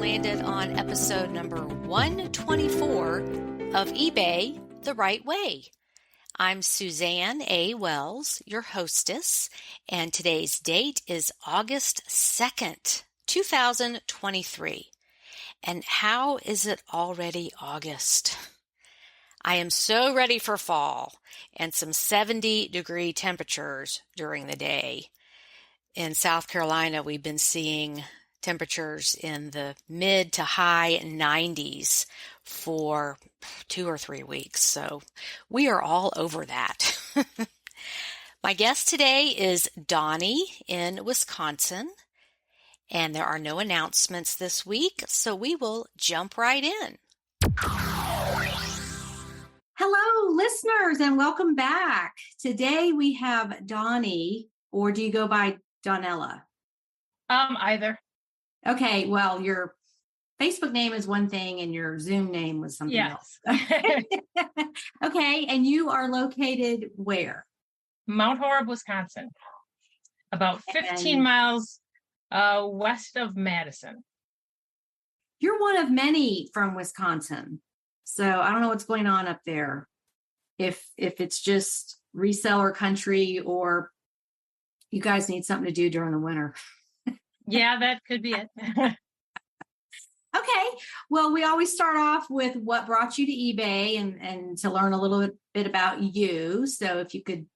landed on episode number 124 of eBay the Right Way. I'm Suzanne A. Wells, your hostess, and today's date is August 2nd, 2023. And how is it already August? I am so ready for fall and some 70-degree temperatures during the day. In South Carolina, we've been seeing temperatures in the mid to high 90s for 2 or 3 weeks. So we are all over that. My guest today is Doni in Wisconsin, and there are no announcements this week, so we will jump right in. Hello, listeners, and welcome back. Today we have Doni, or do you go by Donella? Either. Okay, well, your Facebook name is one thing and your Zoom name was something else. Okay, and you are located where? Mount Horeb, Wisconsin. About 15 miles west of Madison. You're one of many from Wisconsin. So I don't know what's going on up there. If it's just reseller country or you guys need something to do during the winter. Yeah, that could be it. Okay. Well, we always start off with what brought you to eBay and to learn a little bit about you. So if you could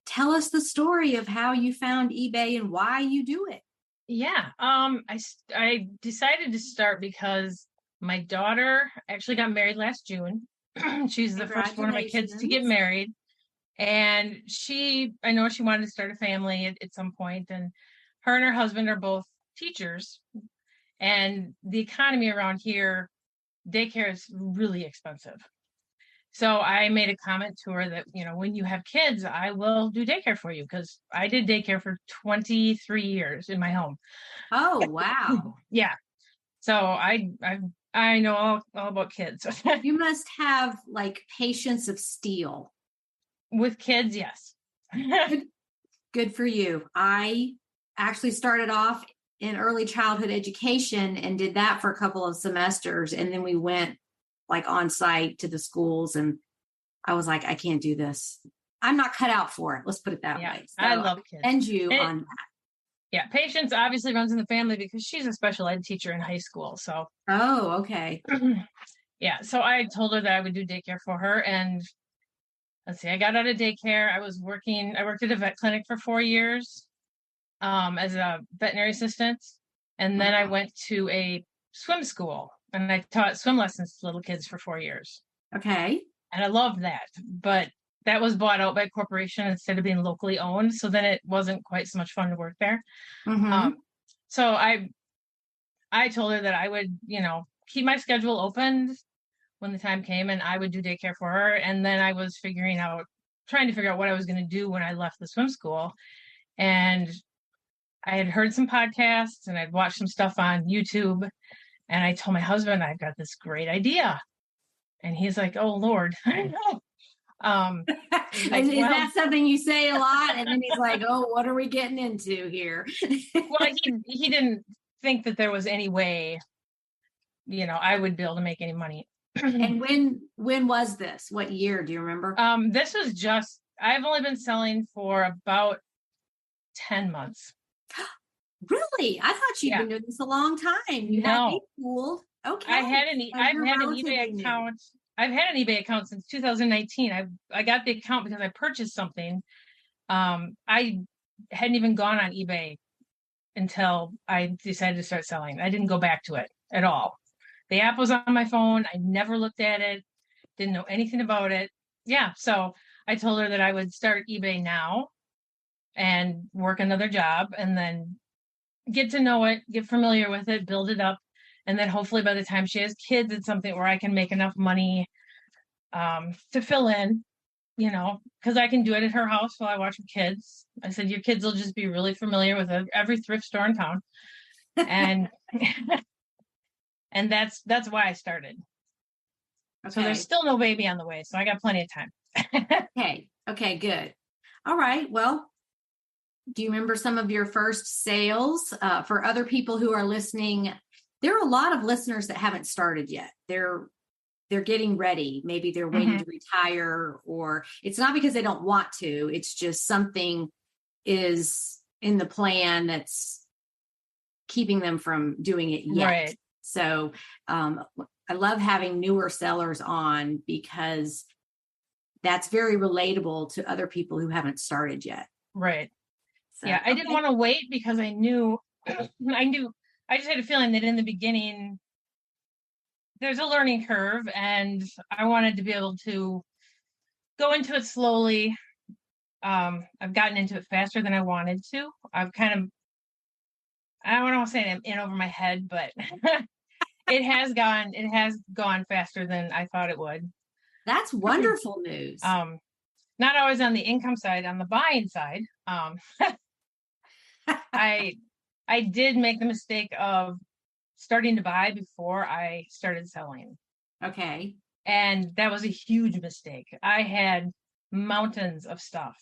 tell us the story of how you found eBay and why you do it. Yeah. I decided to start because my daughter actually got married last June. She's the first one of my kids to get married. And I know she wanted to start a family at some point, and her husband are both teachers, and the economy around here, daycare is really expensive. So I made a comment to her that, when you have kids, I will do daycare for you, because I did daycare for 23 years in my home. Oh, wow. Yeah. So I know all about kids. You must have like patience of steel. With kids, yes. Good for you. I actually started off in early childhood education and did that for a couple of semesters. And then we went like on site to the schools, and I was like, I can't do this. I'm not cut out for it. Let's put it that way. So I love kids. And you on that. Yeah. Patience obviously runs in the family because she's a special ed teacher in high school. So. Oh, okay. Yeah. So I told her that I would do daycare for her, and let's see, I got out of daycare. I worked at a vet clinic for 4 years as a veterinary assistant. And then I went to a swim school, and I taught swim lessons to little kids for 4 years. Okay. And I loved that. But that was bought out by a corporation instead of being locally owned. So then it wasn't quite so much fun to work there. Mm-hmm. So I told her that I would, keep my schedule open when the time came, and I would do daycare for her. And then I was trying to figure out what I was going to do when I left the swim school. And I had heard some podcasts and I'd watched some stuff on YouTube, and I told my husband, I've got this great idea. And he's like, oh, Lord, I know. Is that something you say a lot? And then he's like, oh, what are we getting into here? Well, he didn't think that there was any way, I would be able to make any money. And when was this? What year? Do you remember? This was I've only been selling for about 10 months. Really? I thought you'd been doing this a long time. You had me fooled. Okay. I've had an eBay account. I've had an eBay account since 2019. I got the account because I purchased something. I hadn't even gone on eBay until I decided to start selling. I didn't go back to it at all. The app was on my phone. I never looked at it. Didn't know anything about it. Yeah. So I told her that I would start eBay now and work another job, and then get to know it, get familiar with it, build it up. And then hopefully by the time she has kids, it's something where I can make enough money to fill in, because I can do it at her house while I watch her kids. I said, your kids will just be really familiar with every thrift store in town. And and that's why I started. Okay. So there's still no baby on the way, so I got plenty of time. Okay, good. All right. Well, do you remember some of your first sales? For other people who are listening, there are a lot of listeners that haven't started yet. They're getting ready. Maybe they're waiting to retire, or it's not because they don't want to. It's just something is in the plan that's keeping them from doing it yet. Right. So I love having newer sellers on because that's very relatable to other people who haven't started yet. Right. So, yeah. I didn't want to wait because I just had a feeling that in the beginning, there's a learning curve, and I wanted to be able to go into it slowly. I've gotten into it faster than I wanted to. I've kind of, I don't want to say I'm in over my head, but it has gone faster than I thought it would. That's wonderful news. Not always on the income side, on the buying side. I did make the mistake of starting to buy before I started selling. Okay. And that was a huge mistake. I had mountains of stuff,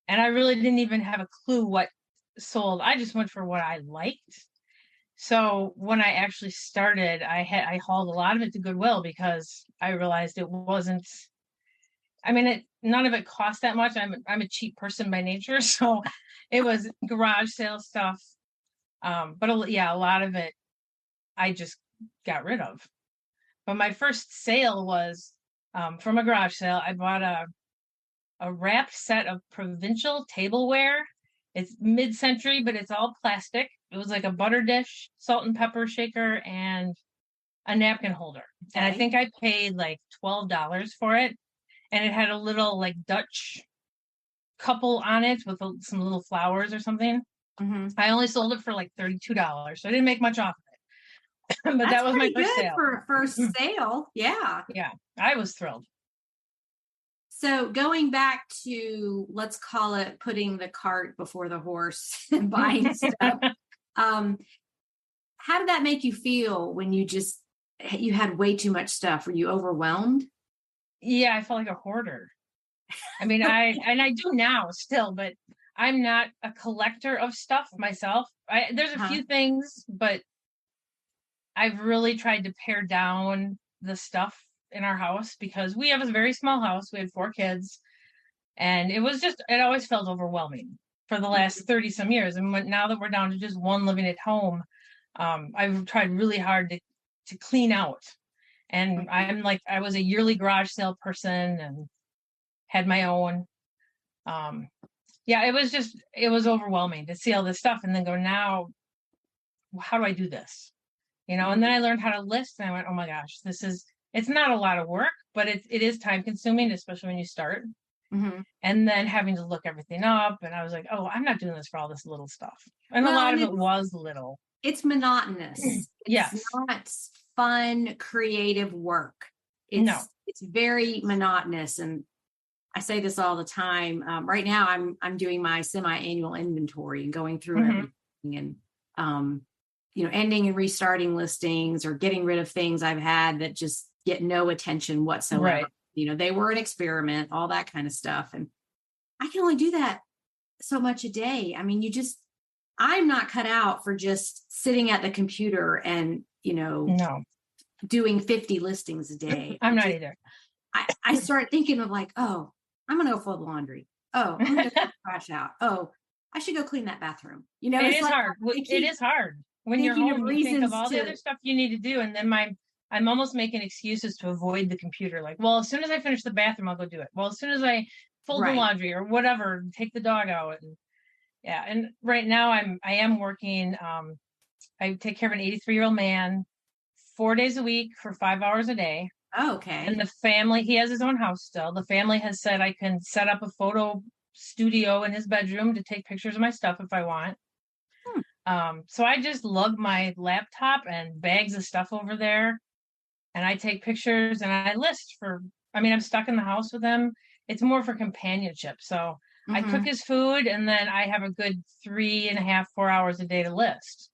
and I really didn't even have a clue what sold. I just went for what I liked. So when I actually started, I hauled a lot of it to Goodwill because I realized it wasn't, I mean, none of it cost that much. I'm a cheap person by nature, so it was garage sale stuff. But a lot of it I just got rid of. But my first sale was from a garage sale. I bought a wrapped set of provincial tableware. It's mid-century, but it's all plastic. It was like a butter dish, salt and pepper shaker, and a napkin holder. Okay. And I think I paid like $12 for it. And it had a little like Dutch couple on it with some little flowers or something. I only sold it for like $32, so I didn't make much off of it. But that was my first sale. For a first sale. Yeah. Yeah, I was thrilled. So going back to, let's call it putting the cart before the horse and buying stuff. How did that make you feel when you had way too much stuff? Were you overwhelmed? Yeah, I felt like a hoarder. I mean, I do now still, but I'm not a collector of stuff myself. There's a few things, but I've really tried to pare down the stuff in our house because we have a very small house. We had 4 kids, and it always felt overwhelming for the last 30 some years. And now that we're down to just one living at home, I've tried really hard to clean out. And I was a yearly garage sale person and had my own. It was overwhelming to see all this stuff and then go, now, how do I do this? And then I learned how to list, and I went, oh my gosh, it's not a lot of work, but it is time consuming, especially when you start. And then having to look everything up. And I was like, oh, I'm not doing this for all this little stuff. And a lot of it was little. It's monotonous. It's not fun, creative work. It's very monotonous. And I say this all the time. Right now I'm doing my semi-annual inventory and going through everything and, ending and restarting listings or getting rid of things I've had that just get no attention whatsoever. Right. They were an experiment, all that kind of stuff. And I can only do that so much a day. I mean, I'm not cut out for just sitting at the computer and, doing 50 listings a day. I'm not either. I start thinking of like, oh, I'm going to go fold laundry. Oh, I'm going to get the trash out. Oh, I should go clean that bathroom. It is hard. It is hard when you're home. You think of all the other stuff you need to do. And then I'm almost making excuses to avoid the computer. Like, well, as soon as I finish the bathroom, I'll go do it. Well, as soon as I fold the laundry or whatever, take the dog out. And right now I am working. I take care of an 83-year-old man 4 days a week for 5 hours a day. Oh, okay. And the family, he has his own house still. The family has said I can set up a photo studio in his bedroom to take pictures of my stuff if I want. So I just lug my laptop and bags of stuff over there, and I take pictures and I list I'm stuck in the house with him. It's more for companionship. So I cook his food, and then I have a good 3.5, 4 hours a day to list.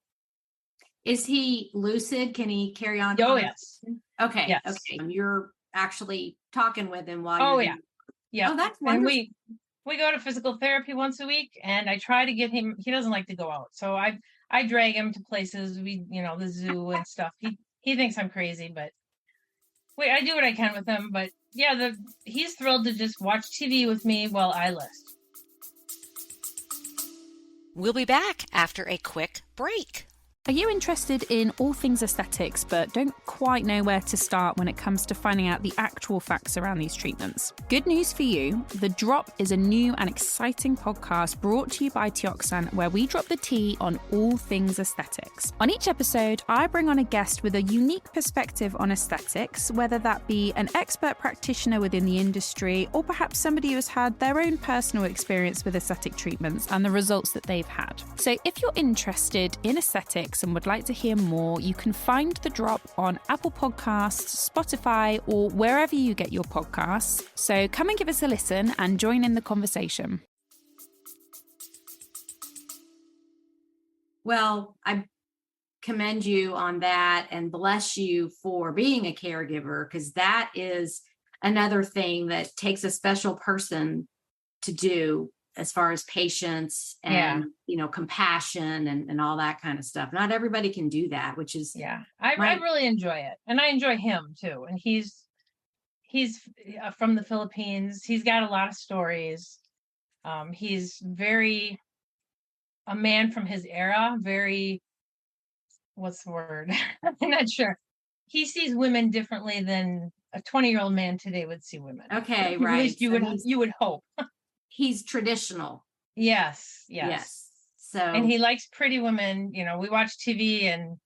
Is he lucid? Can he carry on? Oh, yes. Okay. Yes. Okay. You're actually talking with him while you're yeah. Oh, that's wonderful. And we go to physical therapy once a week, and I try to get him. He doesn't like to go out, so I I drag him to places, the zoo and stuff. He thinks I'm crazy, but I do what I can with him. But yeah, he's thrilled to just watch TV with me while I list. We'll be back after a quick break. Are you interested in all things aesthetics but don't quite know where to start when it comes to finding out the actual facts around these treatments? Good news for you, The Drop is a new and exciting podcast brought to you by Tioxan where we drop the tea on all things aesthetics. On each episode, I bring on a guest with a unique perspective on aesthetics, whether that be an expert practitioner within the industry or perhaps somebody who has had their own personal experience with aesthetic treatments and the results that they've had. So if you're interested in aesthetics and would like to hear more, you can find The Drop on Apple Podcasts, Spotify, or wherever you get your podcasts. So come and give us a listen and join in the conversation. Well, I commend you on that and bless you for being a caregiver, because that is another thing that takes a special person to do, as far as patience and, compassion and all that kind of stuff. Not everybody can do that, which is, I really enjoy it. And I enjoy him too. And he's from the Philippines. He's got a lot of stories. He's very a man from his era, very, what's the word? I'm not sure. He sees women differently than a 20-year-old man today would see women. Okay, right. At least you would hope. He's traditional. Yes. So, and he likes pretty women. We watch TV and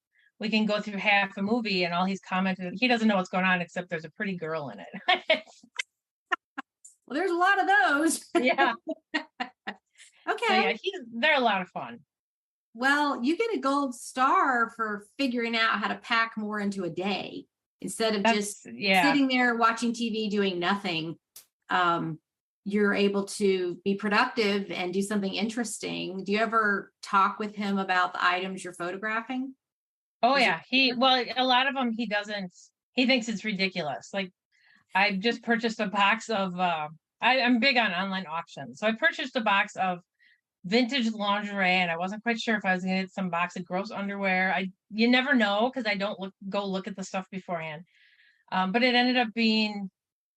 we can go through half a movie and all he's commented, he doesn't know what's going on except there's a pretty girl in it. Well, there's a lot of those. Yeah. Okay. So they're a lot of fun. Well, you get a gold star for figuring out how to pack more into a day instead of just sitting there watching TV doing nothing. You're able to be productive and do something interesting. Do you ever talk with him about the items you're photographing? Oh, yeah. A lot of them, he thinks it's ridiculous. Like, I just purchased a box of, I'm big on online auctions. So I purchased a box of vintage lingerie and I wasn't quite sure if I was going to get some box of gross underwear. You never know, because I don't go look at the stuff beforehand. But it ended up being,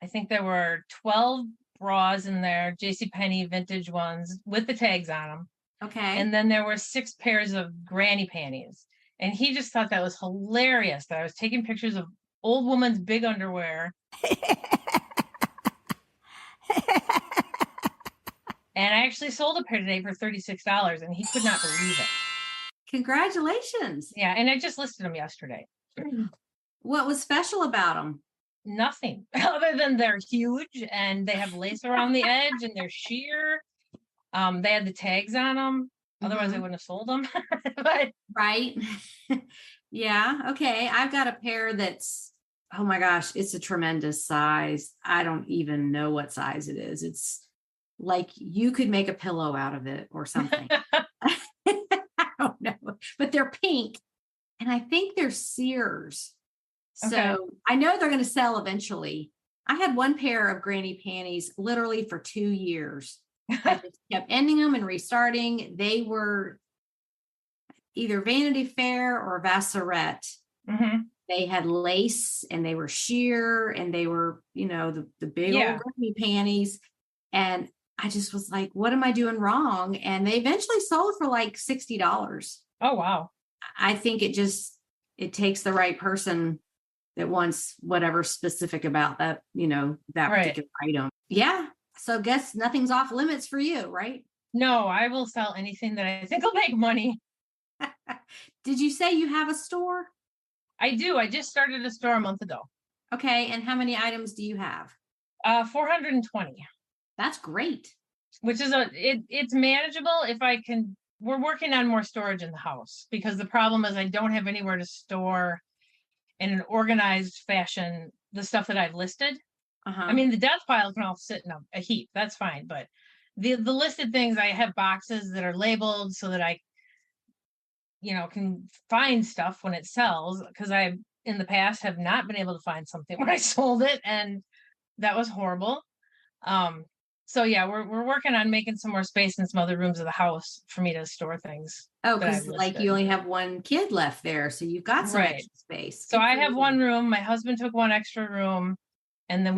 I think there were 12 bras in there, JCPenney vintage ones with the tags on them. Okay. And then there were 6 pairs of granny panties. And he just thought that was hilarious that I was taking pictures of old woman's big underwear. And I actually sold a pair today for $36 and he could not believe it. Congratulations. Yeah. And I just listed them yesterday. What was special about them? Nothing other than they're huge and they have lace around the edge and they're sheer. They had the tags on them. Otherwise I wouldn't have sold them. But right. Yeah. Okay. I've got a pair that's, oh my gosh, it's a tremendous size. I don't even know what size it is. It's like you could make a pillow out of it or something. I don't know, but they're pink and I think they're Sears. So I know they're going to sell eventually. I had one pair of granny panties literally for 2 years. I just kept ending them and restarting. They were either Vanity Fair or Vassarette. Mm-hmm. They had lace and they were sheer and they were, the big old granny panties. And I just was like, what am I doing wrong? And they eventually sold for like $60. Oh, wow. I think it takes the right person that wants whatever specific about that, that particular item. Yeah. So I guess nothing's off limits for you, right? No, I will sell anything that I think will make money. Did you say you have a store? I do. I just started a store a month ago. Okay. And how many items do you have? 420. That's great. Which is it's manageable if I can. We're working on more storage in the house because the problem is I don't have anywhere to store in an organized fashion the stuff that I've listed. I mean, the death pile can all sit in a heap. That's fine. But the listed things, I have boxes that are labeled so that I, can find stuff when it sells, because I, in the past, have not been able to find something when I sold it. And that was horrible. So yeah, we're working on making some more space in some other rooms of the house for me to store things. Oh, that I've because like listed. you only have one kid left there, so you've got some Right. extra space. So Good I for have you. one room. My husband took one extra room, and then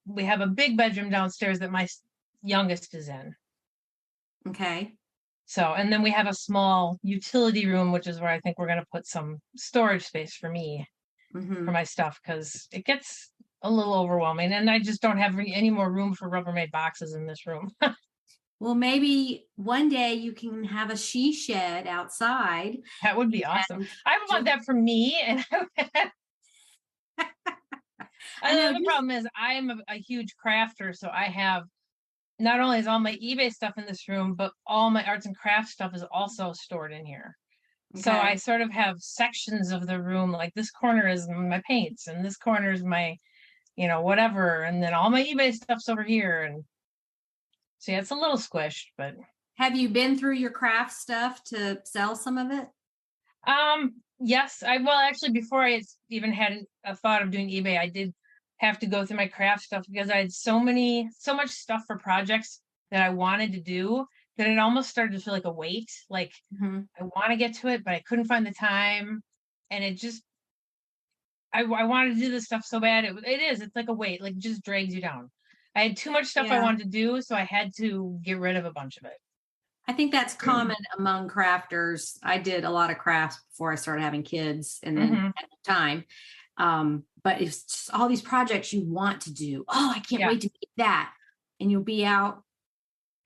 we have a big bedroom downstairs that my youngest is in. Okay. So, and then we have a small utility room, which is where I think we're going to put some storage space for me, Mm-hmm. for my stuff, because it gets a little overwhelming, and I just don't have any more room for Rubbermaid boxes in this room. Well, maybe one day you can have a she shed outside. That would be awesome. And I would want that for me, and I know, the problem is I am a huge crafter, so I have not only is all my eBay stuff in this room, but all my arts and crafts stuff is also stored in here. So okay. I sort of have sections of the room, like this corner is my paints, and this corner is my, whatever, and then all my eBay stuff's over here, and so yeah, it's a little squished, but Have you been through your craft stuff to sell some of it? yes, actually before I even had a thought of doing eBay, I did have to go through my craft stuff because I had so much stuff for projects that I wanted to do that it almost started to feel like a weight. Like Mm-hmm. I want to get to it, but I couldn't find the time. And it just, I wanted to do this stuff so bad. It's like a weight, like just drags you down. I had too much stuff I Yeah. wanted to do, so I had to get rid of a bunch of it. I think that's common among crafters. I did a lot of crafts before I started having kids and then at the time. But it's just all these projects you want to do. Oh, I can't wait to make that. And you'll be out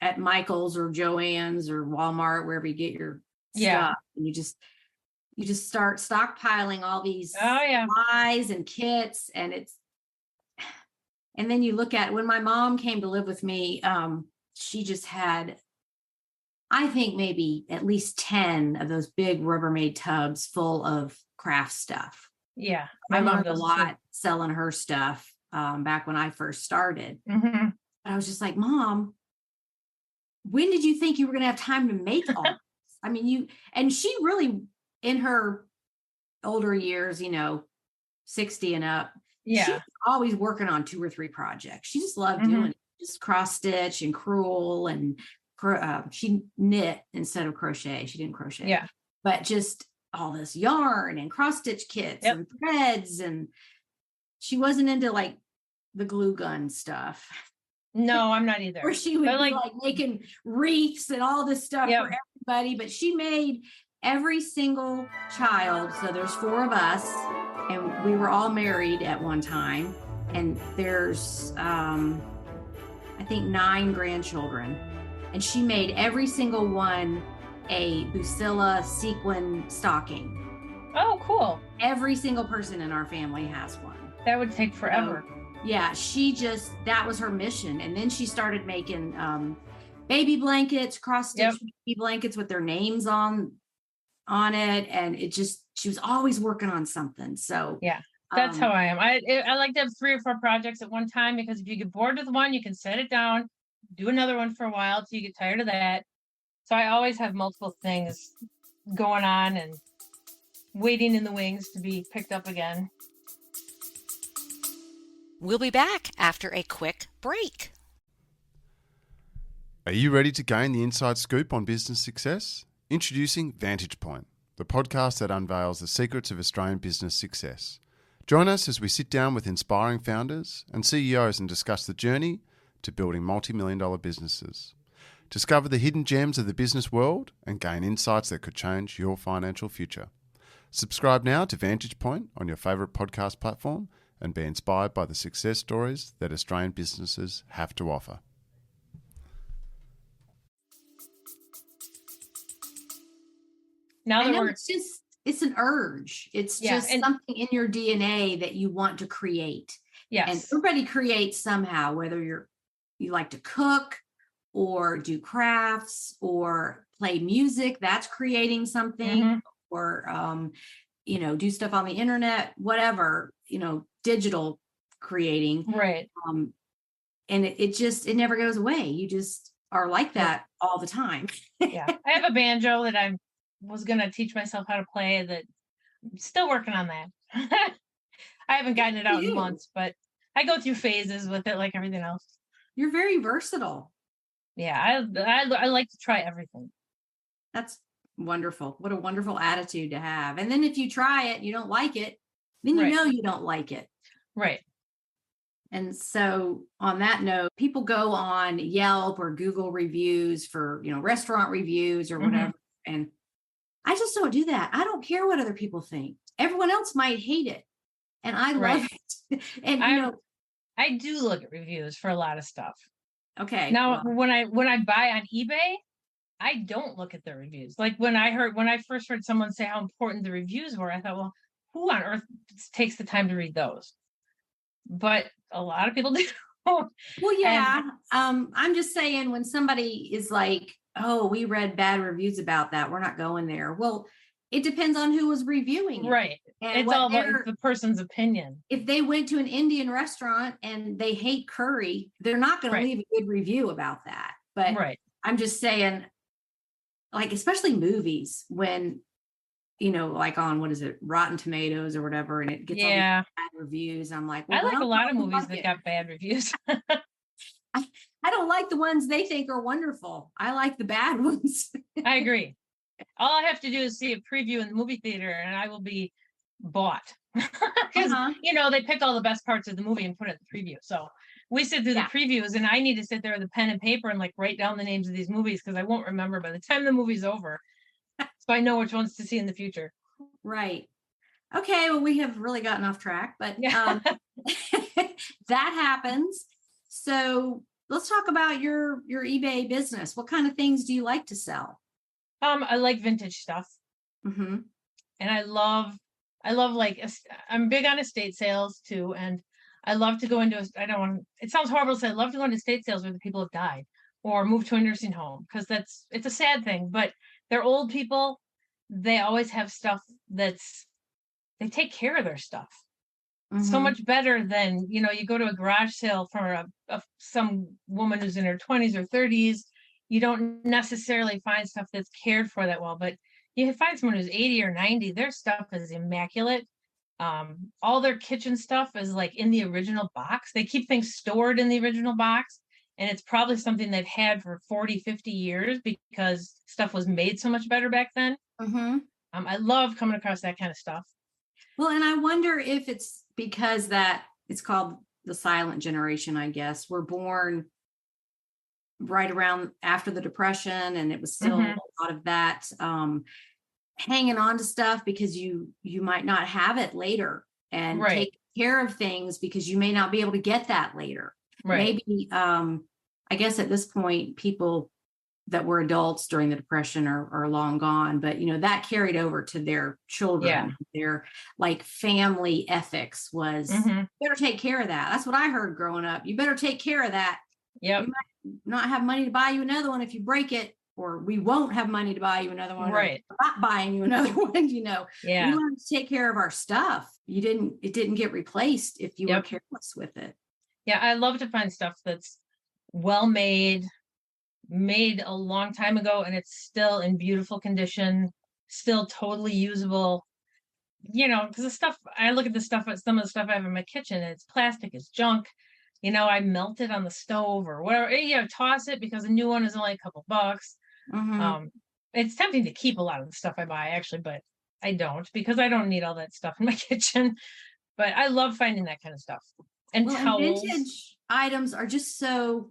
at Michael's or Joann's or Walmart, wherever you get your stuff. And you just start stockpiling all these supplies and kits. And then you look at when my mom came to live with me, she just had, I think maybe at least 10 of those big Rubbermaid tubs full of craft stuff. Yeah. I learned a lot selling her stuff back when I first started. Mm-hmm. I was just like, Mom, when did you think you were going to have time to make all this? I mean, and she really, in her older years, 60 and up, she was always working on 2 or 3 projects. She just loved doing it, just cross stitch and crewel, and she knit instead of crochet. She didn't crochet. Yeah. But just all this yarn and cross stitch kits and threads, and she wasn't into like the glue gun stuff. No, I'm not either. Where she would be like making wreaths and all this stuff for everybody, but she made every single child. So there's 4 of us, and we were all married at one time. And there's, I think 9 grandchildren, and she made every single one a Busilla sequin stocking. Oh, cool. Every single person in our family has one. That would take forever. Yeah, that was her mission. And then she started making baby blankets, cross-stitch baby blankets with their names on it. And she was always working on something. So yeah, that's how I am. I like to have 3 or 4 projects at one time, because if you get bored with one, you can set it down, do another one for a while till you get tired of that. So I always have multiple things going on and waiting in the wings to be picked up again. We'll be back after a quick break. Are you ready to gain the inside scoop on business success? Introducing Vantage Point, the podcast that unveils the secrets of Australian business success. Join us as we sit down with inspiring founders and CEOs and discuss the journey to building multi-million-dollar businesses. Discover the hidden gems of the business world and gain insights that could change your financial future. Subscribe now to Vantage Point on your favourite podcast platform and be inspired by the success stories that Australian businesses have to offer. It's an urge. It's just something in your DNA that you want to create. Yes. And everybody creates somehow, whether you like to cook or do crafts or play music, that's creating something, or do stuff on the internet, whatever, digital creating. Right. And it never goes away. You just are like that all the time. Yeah. I have a banjo that I was going to teach myself how to play, that I'm still working on that. I haven't gotten it out in months, but I go through phases with it like everything else. You're very versatile. Yeah, I like to try everything. That's wonderful. What a wonderful attitude to have. And then if you try it, you don't like it, then you know you don't like it. Right. And so on that note, people go on Yelp or Google reviews for, restaurant reviews or whatever. And I just don't do that. I don't care what other people think. Everyone else might hate it. And I love it. And I do look at reviews for a lot of stuff. Okay. Now, when I buy on eBay, I don't look at the reviews. Like when I first heard someone say how important the reviews were, I thought, well, who on earth takes the time to read those? But a lot of people do. Well, yeah. I'm just saying when somebody is like, oh, we read bad reviews about that, we're not going there. Well, it depends on who was reviewing it. Right. And it's all about the person's opinion. If they went to an Indian restaurant and they hate curry, they're not going to leave a good review about that. But I'm just saying, like, especially movies when, like on, what is it, Rotten Tomatoes or whatever, and it gets all these bad reviews. I'm like, well, I like a lot of movies that got bad reviews. I don't like the ones they think are wonderful. I like the bad ones. I agree. All I have to do is see a preview in the movie theater and I will be bought. Because, they pick all the best parts of the movie and put it in the preview. So we sit through the previews and I need to sit there with a pen and paper and like write down the names of these movies because I won't remember by the time the movie's over. So I know which ones to see in the future. Right. Okay. Well, we have really gotten off track, but that happens. So let's talk about your eBay business. What kind of things do you like to sell? I like vintage stuff. And I love like, I'm big on estate sales too. And I love to go into, it sounds horrible to say, I love to go into estate sales where the people have died or moved to a nursing home. Cause it's a sad thing, but they're old people. They always have stuff they take care of their stuff. So much better than, you go to a garage sale for some woman who's in her 20s or 30s. You don't necessarily find stuff that's cared for that well, but you can find someone who's 80 or 90, their stuff is immaculate. All their kitchen stuff is like in the original box. They keep things stored in the original box. And it's probably something they've had for 40, 50 years because stuff was made so much better back then. I love coming across that kind of stuff. Well, and I wonder if it's because that it's called the silent generation, I guess. We're born right around after the Depression, and it was still a lot of that hanging on to stuff because you might not have it later and take care of things because you may not be able to get that later. Maybe, I guess at this point, people that were adults during the Depression are long gone, but that carried over to their children. Their like family ethics was better take care of that. That's what I heard growing up. You better take care of that. Yep. You might not have money to buy you another one if you break it, or we won't have money to buy you another one. Right. We're not buying you another one. Yeah. We learned to take care of our stuff. It didn't get replaced if you were careless with it. Yeah. I love to find stuff that's well made a long time ago, and it's still in beautiful condition, still totally usable, because I look at the stuff, some of the stuff I have in my kitchen, and it's plastic, it's junk, I melt it on the stove or whatever, toss it because a new one is only a couple bucks. It's tempting to keep a lot of the stuff I buy actually, but I don't because I don't need all that stuff in my kitchen, but I love finding that kind of stuff. And towels. And vintage items are just so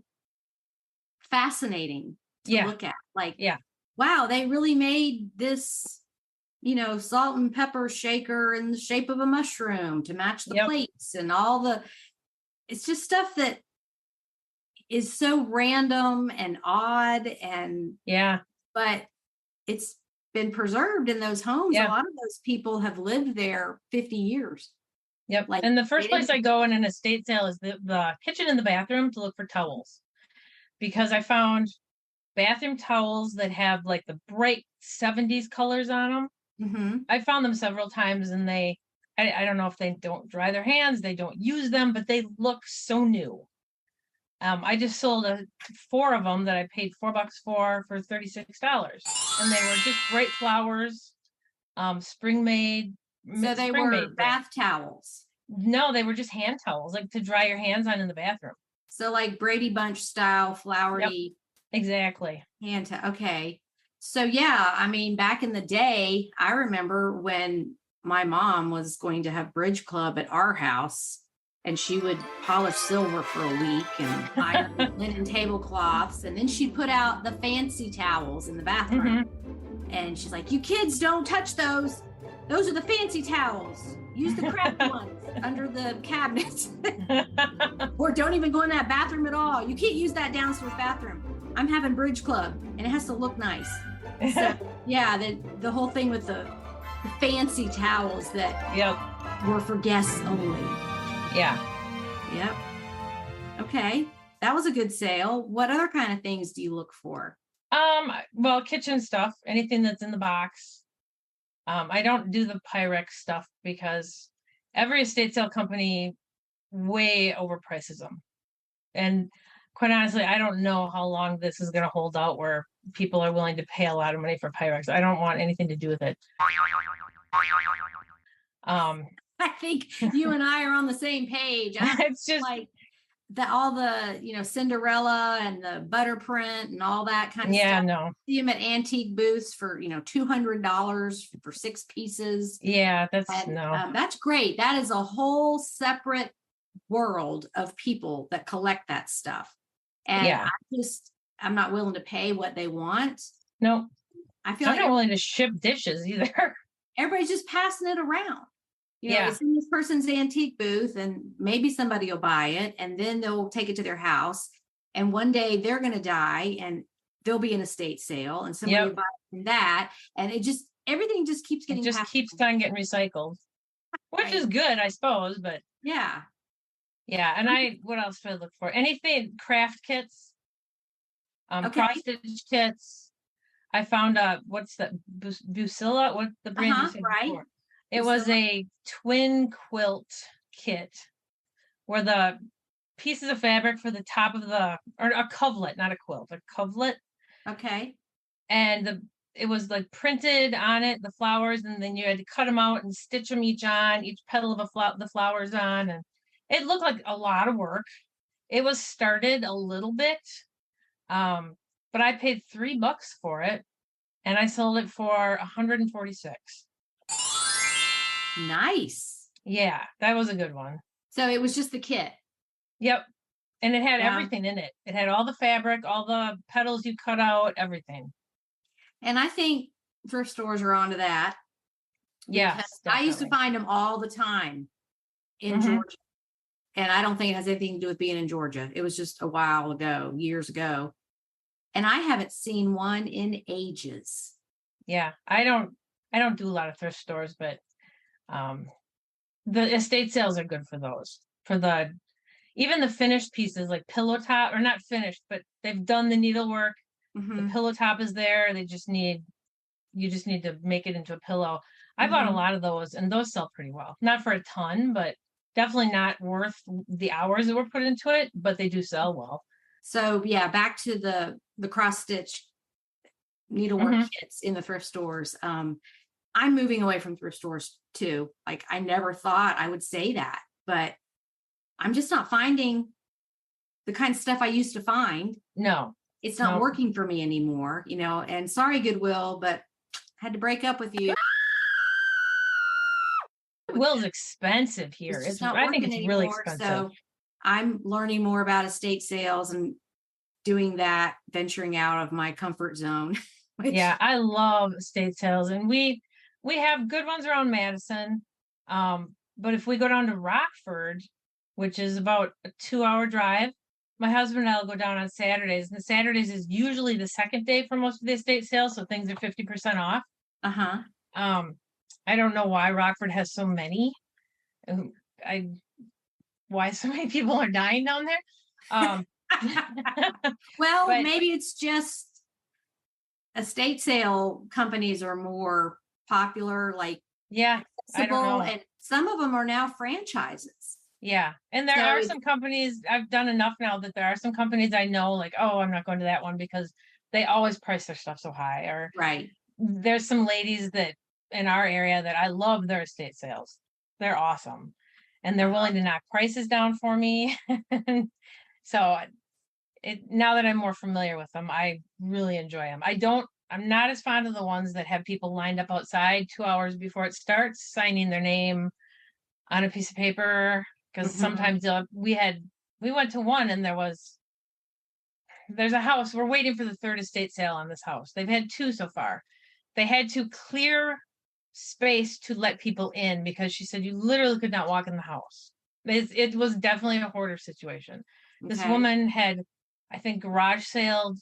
fascinating to look at. Like, wow, they really made this, salt and pepper shaker in the shape of a mushroom to match the plates and it's just stuff that is so random and odd but it's been preserved in those homes. A lot of those people have lived there 50 years. Yep. Like, and the first place I go in an estate sale is the kitchen and the bathroom to look for towels. Because I found bathroom towels that have like the bright 70s colors on them. I found them several times and I don't know if they don't dry their hands, they don't use them, but they look so new. I just sold 4 of them that I paid $4 for $36. And they were just bright flowers, spring made. So they were bath towels. No, they were just hand towels, like to dry your hands on in the bathroom. So like Brady Bunch style, flowery. Exactly. Okay. So yeah, I mean, back in the day, I remember when my mom was going to have bridge club at our house, and she would polish silver for a week and iron linen tablecloths, and then she'd put out the fancy towels in the bathroom. And she's like, "You kids don't touch those. Those are the fancy towels. Use the craft ones under the cabinets." Or don't even go in that bathroom at all. You can't use that downstairs bathroom. I'm having bridge club and it has to look nice. So yeah, the whole thing with the fancy towels that were for guests only. Yeah. Yep. Okay. That was a good sale. What other kind of things do you look for? Well, kitchen stuff, anything that's in the box. I don't do the Pyrex stuff because every estate sale company way overprices them. And quite honestly, I don't know how long this is going to hold out where people are willing to pay a lot of money for Pyrex. I don't want anything to do with it. I think you and I are on the same page. It's just like all the, Cinderella and the butter print and all that kind of stuff. Yeah, no. See them at antique booths for, $200 for 6 pieces. Yeah, that's that's great. That is a whole separate world of people that collect that stuff. And I'm not willing to pay what they want. No. I feel I'm not willing to ship dishes either. Everybody's just passing it around. It's in this person's antique booth, and maybe somebody will buy it, and then they'll take it to their house. And one day they're going to die, and there'll be an estate sale, and somebody will buy it from that. And everything just keeps getting keeps on getting recycled, which is good, I suppose. But yeah. And what else do I look for? Anything craft kits, cross stitch kits. I found what's that? Bucilla? What the brand you said before? It was a twin quilt kit where the pieces of fabric for the top of or a coverlet, not a quilt, a coverlet. Okay. And it was like printed on it, the flowers, and then you had to cut them out and stitch them each petal of the flowers on. And it looked like a lot of work. It was started a little bit, but I paid $3 for it, and I sold it for $146. Nice. Yeah, that was a good one. So it was just the kit. Yep. And it had everything in it. It had all the fabric, all the petals you cut out, everything. And I think thrift stores are onto that. Yes. I used to find them all the time in Georgia. And I don't think it has anything to do with being in Georgia. It was just a while ago, years ago. And I haven't seen one in ages. Yeah. I don't do a lot of thrift stores, but the estate sales are good for those. Even the finished pieces like pillow top, or not finished, but they've done the needlework. The pillow top is there. You just need to make it into a pillow. I bought a lot of those, and those sell pretty well. Not for a ton, but definitely not worth the hours that were put into it, but they do sell well. So yeah, back to the cross stitch needlework kits in the thrift stores. I'm moving away from thrift stores too. Like, I never thought I would say that, but I'm just not finding the kind of stuff I used to find. No, it's not working for me anymore, and sorry, Goodwill, but I had to break up with you. Goodwill's expensive here. I think it's really expensive. So I'm learning more about estate sales and doing that, venturing out of my comfort zone. Yeah, I love estate sales, and we have good ones around Madison. But if we go down to Rockford, which is about a 2-hour drive, my husband and I will go down on Saturdays. And Saturdays is usually the second day for most of the estate sales, so things are 50% off. I don't know why Rockford has so many. Why so many people are dying down there. Well, maybe it's just estate sale companies are more popular, I don't know. And some of them are now franchises. Yeah. And there are some companies, I've done enough now that there are some companies I know, like, oh, I'm not going to that one because they always price their stuff so high. Or there's some ladies that in our area that I love their estate sales. They're awesome. And they're willing to knock prices down for me. So now that I'm more familiar with them, I really enjoy them. I'm not as fond of the ones that have people lined up outside 2 hours before it starts, signing their name on a piece of paper. Because sometimes we went to one and there's a house. We're waiting for the third estate sale on this house. They've had 2 so far. They had to clear space to let people in because she said you literally could not walk in the house. It was definitely a hoarder situation. Okay. This woman had, I think, garage saled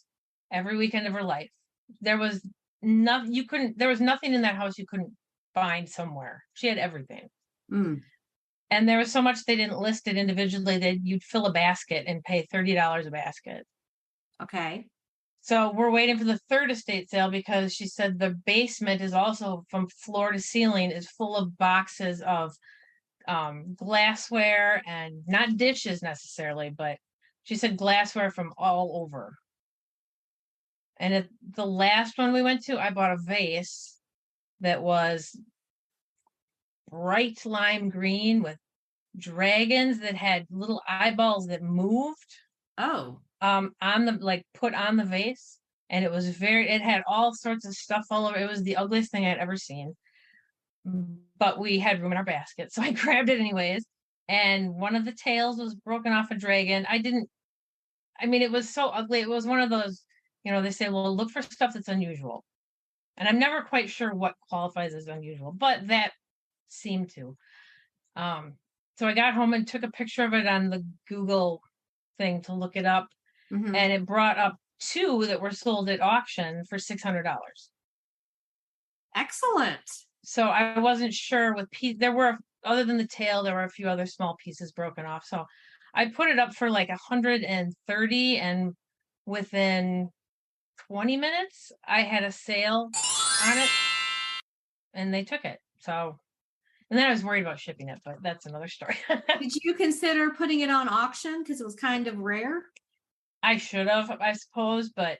every weekend of her life. There was nothing in that house you couldn't find somewhere. She had everything. And there was so much they didn't list it individually that you'd fill a basket and pay $30 a basket. Okay. So we're waiting for the third estate sale because she said the basement is also from floor to ceiling is full of boxes of glassware and not dishes necessarily, but she said glassware from all over. And at the last one we went to, I bought a vase that was bright lime green with dragons that had little eyeballs that moved. Oh. Put on the vase, and it had all sorts of stuff all over. It was the ugliest thing I'd ever seen, but we had room in our basket, so I grabbed it anyways. And one of the tails was broken off a dragon. It was so ugly. It was one of those, they say, well, look for stuff that's unusual, and I'm never quite sure what qualifies as unusual, but that seemed to. So I got home and took a picture of it on the Google thing to look it up. And it brought up 2 that were sold at auction for $600. Excellent. So I wasn't sure there were, other than the tail, there were a few other small pieces broken off. So I put it up for like 130, and within 20 minutes, I had a sale on it and they took it. So, and then I was worried about shipping it, but that's another story. Did you consider putting it on auction because it was kind of rare? I should have, I suppose, but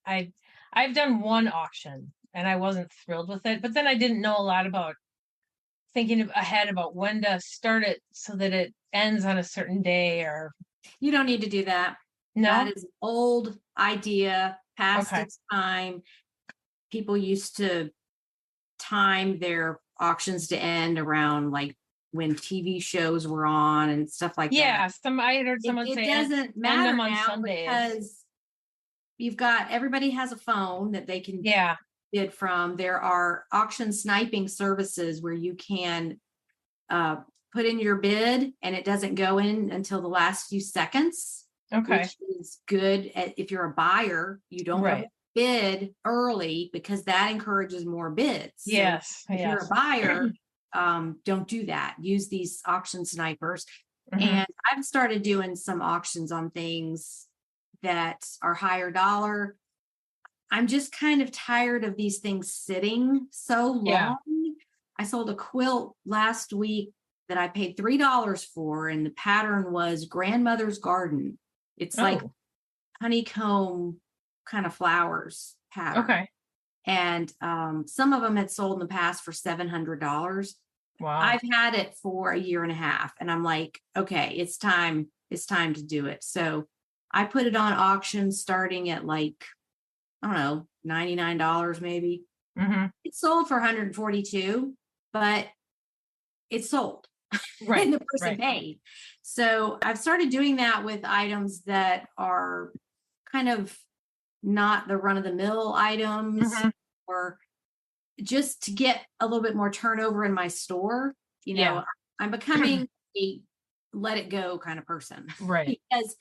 I've done one auction and I wasn't thrilled with it. But then I didn't know a lot about thinking ahead about when to start it so that it ends on a certain day. Or you don't need to do that. No, that is an old idea, past its time. People used to time their auctions to end around like when TV shows were on and stuff like that. Yeah, I heard someone say it doesn't matter on now Sundays. Because everybody has a phone that they can bid from. There are auction sniping services where you can put in your bid and it doesn't go in until the last few seconds. Okay. Which is good if you're a buyer. You don't bid early because that encourages more bids. Yes. So if you're a buyer, don't do that. Use these auction snipers. And I've started doing some auctions on things that are higher dollar. I'm just kind of tired of these things sitting so long. Yeah. I sold a quilt last week that I paid $3 for, and the pattern was Grandmother's Garden. It's like honeycomb kind of flowers pattern. Okay. And some of them had sold in the past for $700. Wow. I've had it for a year and a half, and I'm like, okay, it's time to do it. So I put it on auction starting at like, I don't know, $99 maybe. It sold for $142, but it sold. Right. And the person paid. So I've started doing that with items that are kind of not the run-of-the-mill items, or just to get a little bit more turnover in my store. I'm becoming a let it go kind of person. Right. Because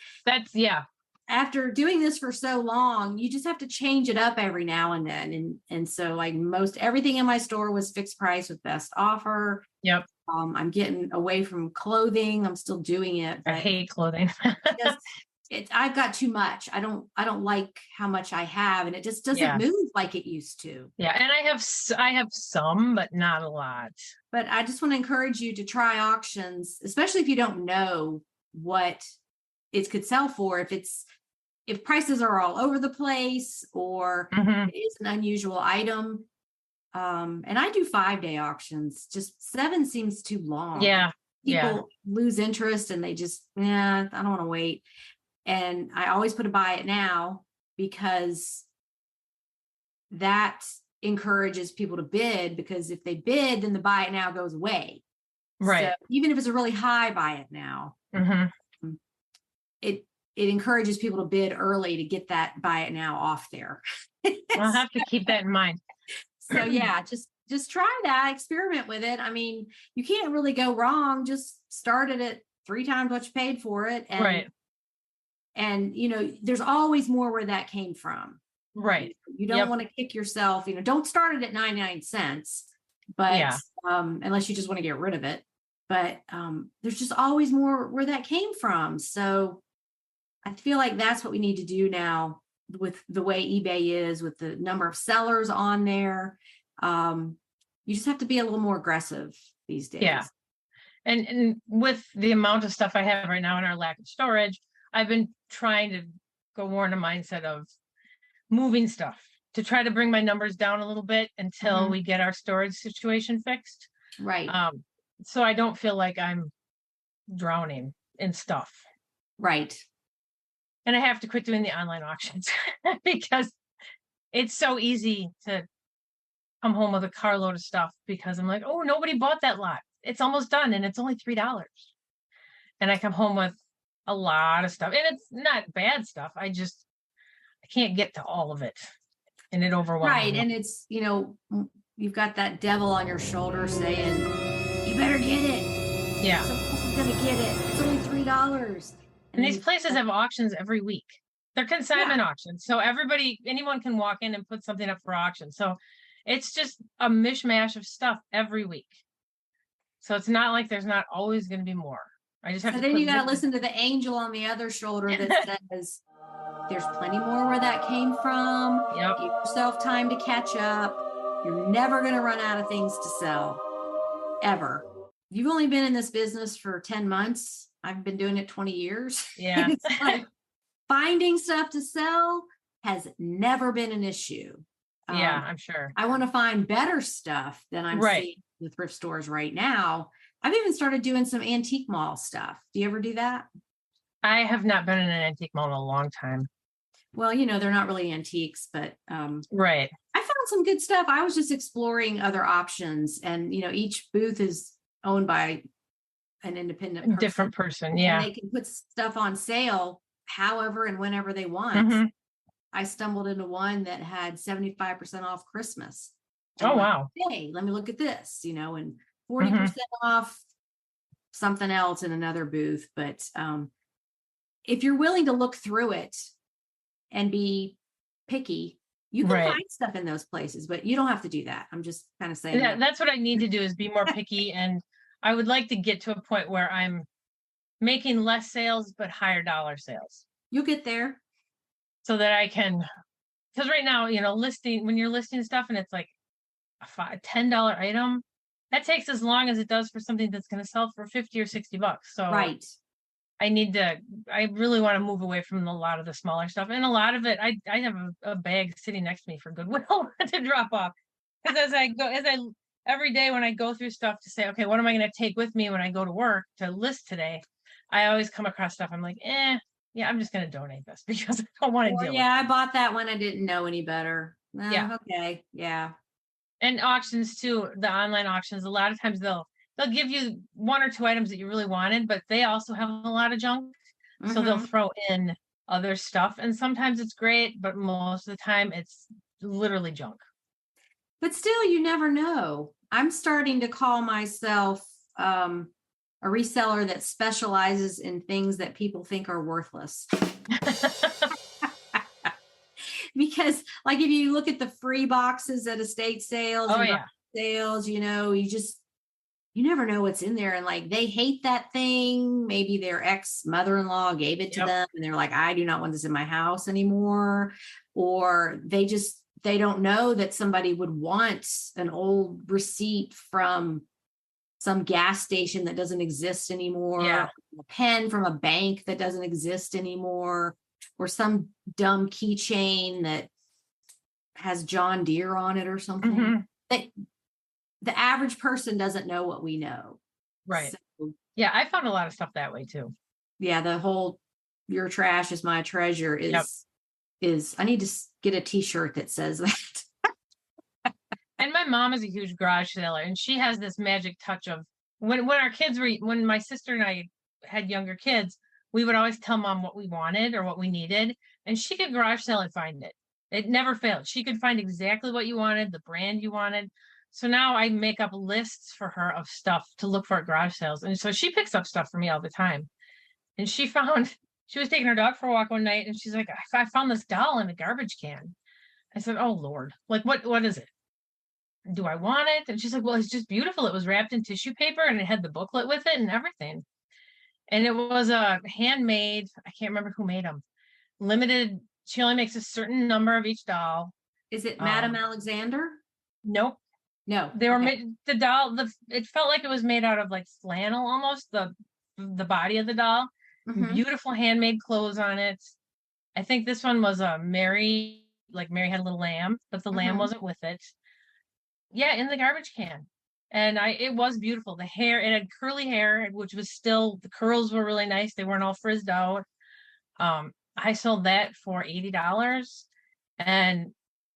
after doing this for so long, you just have to change it up every now and then. And so like everything in my store was fixed price with best offer. Yep. I'm getting away from clothing. I'm still doing it. I hate clothing. I've got too much. I don't like how much I have, and it just doesn't move like it used to. Yeah. And I have some, but not a lot. But I just want to encourage you to try auctions, especially if you don't know what it could sell for. If prices are all over the place, or it is an unusual item. And I do 5-day auctions. Just 7 seems too long. Yeah. people lose interest and they just, I don't want to wait. And I always put a buy it now because that encourages people to bid, because if they bid, then the buy it now goes away. Right. So even if it's a really high buy it now, it encourages people to bid early to get that buy it now off there. I'll have to keep that in mind. So yeah, just try that, experiment with it. I mean, you can't really go wrong. Just start it at 3 times what you paid for it. And, right. And, there's always more where that came from. Right. You don't want to kick yourself, don't start it at 99 cents, but, unless you just want to get rid of it, but, there's just always more where that came from. So I feel like that's what we need to do now with the way eBay is, with the number of sellers on there. You just have to be a little more aggressive these days. Yeah. And with the amount of stuff I have right now and our lack of storage, I've been trying to go more in a mindset of moving stuff to try to bring my numbers down a little bit until we get our storage situation fixed. Right. So I don't feel like I'm drowning in stuff. Right. And I have to quit doing the online auctions because it's so easy to come home with a carload of stuff because I'm like, oh, nobody bought that lot. It's almost done and it's only $3. And I come home with a lot of stuff, and it's not bad stuff. I can't get to all of it, and it overwhelms me. Right. And it's, you've got that devil on your shoulder saying, you better get it. Yeah. Someone else is going to get it. It's only $3. And these places have auctions every week. They're consignment auctions. So anyone can walk in and put something up for auction. So it's just a mishmash of stuff every week. So it's not like there's not always going to be more. I just have to. Then you got to listen to the angel on the other shoulder that says, there's plenty more where that came from. Yep. Give yourself time to catch up. You're never going to run out of things to sell. Ever. You've only been in this business for 10 months. I've been doing it 20 years. Yeah. It's like finding stuff to sell has never been an issue. Yeah, I'm sure. I want to find better stuff than I'm seeing in thrift stores right now. I've even started doing some antique mall stuff. Do you ever do that? I have not been in an antique mall in a long time. Well, they're not really antiques, but right. I found some good stuff. I was just exploring other options, and each booth is owned by an independent person. Different person. Yeah. And they can put stuff on sale however and whenever they want. I stumbled into one that had 75% off Christmas. Oh, wow. Hey, let me look at this, and 40% off something else in another booth. But if you're willing to look through it and be picky, you can find stuff in those places, but you don't have to do that. I'm just kind of saying that's what I need to do, is be more picky. And I would like to get to a point where I'm making less sales, but higher dollar sales. You'll get there. So that I can, because right now, when you're listing stuff and it's like a $10 item, that takes as long as it does for something that's going to sell for $50 or $60. So I really want to move away from a lot of the smaller stuff. And a lot of it, I have a bag sitting next to me for Goodwill to drop off. Because every day when I go through stuff to say, okay, what am I going to take with me when I go to work to list today? I always come across stuff. I'm like, yeah, I'm just going to donate this because I don't want to deal with it. Yeah, I bought that when I didn't know any better. Yeah. Okay. Yeah. And auctions too, the online auctions, a lot of times they'll give you 1 or 2 items that you really wanted, but they also have a lot of junk. So they'll throw in other stuff. And sometimes it's great, but most of the time it's literally junk. But still, you never know. I'm starting to call myself a reseller that specializes in things that people think are worthless. Because like if you look at the free boxes at estate sales, sales, you never know what's in there. And like, they hate that thing. Maybe their ex-mother-in-law gave it to them and they're like, I do not want this in my house anymore. Or they don't know that somebody would want an old receipt from some gas station that doesn't exist anymore, a pen from a bank that doesn't exist anymore, or some dumb keychain that has John Deere on it or something. That the average person doesn't know what we know. Right. So Yeah, I found a lot of stuff that way too. Yeah, the whole "your trash is my treasure" is I need to get a t-shirt that says that. And my mom is a huge garage sailor, and she has this magic touch of when when my sister and I had younger kids, we would always tell mom what we wanted or what we needed, and she could garage sale and find it. It never failed. She could find exactly what you wanted, the brand you wanted. So now I make up lists for her of stuff to look for at garage sales. And so she picks up stuff for me all the time. And she was taking her dog for a walk one night, and she's like, I found this doll in a garbage can. I said, oh Lord, like what is it? Do I want it? And she's like, well, it's just beautiful. It was wrapped in tissue paper and it had the booklet with it and everything. And it was a handmade, I can't remember who made them. Limited, she only makes a certain number of each doll. Is it Madame Alexander? Nope. No. They were made, the doll, it felt like it was made out of like flannel almost, the body of the doll. Mhm. Beautiful handmade clothes on it. I think this one was a Mary, like Mary had a little lamb, but the lamb wasn't with it. Yeah, in the garbage can. And it was beautiful. The hair, it had curly hair, which was still, the curls were really nice. They weren't all frizzed out. I sold that for $80. And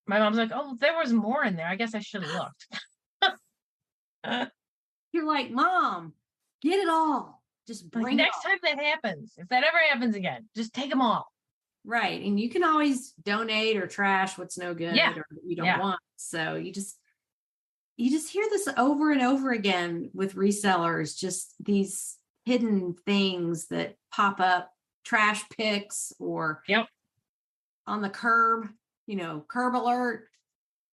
my mom's like, oh, there was more in there. I guess I should have looked. You're like, Mom, get it all. Just bring it Next all. time that happens, if that ever happens again, just take them all. Right. And you can always donate or trash what's no good or you don't want. So you just hear this over and over again with resellers, just these hidden things that pop up, trash picks or on the curb, curb alert.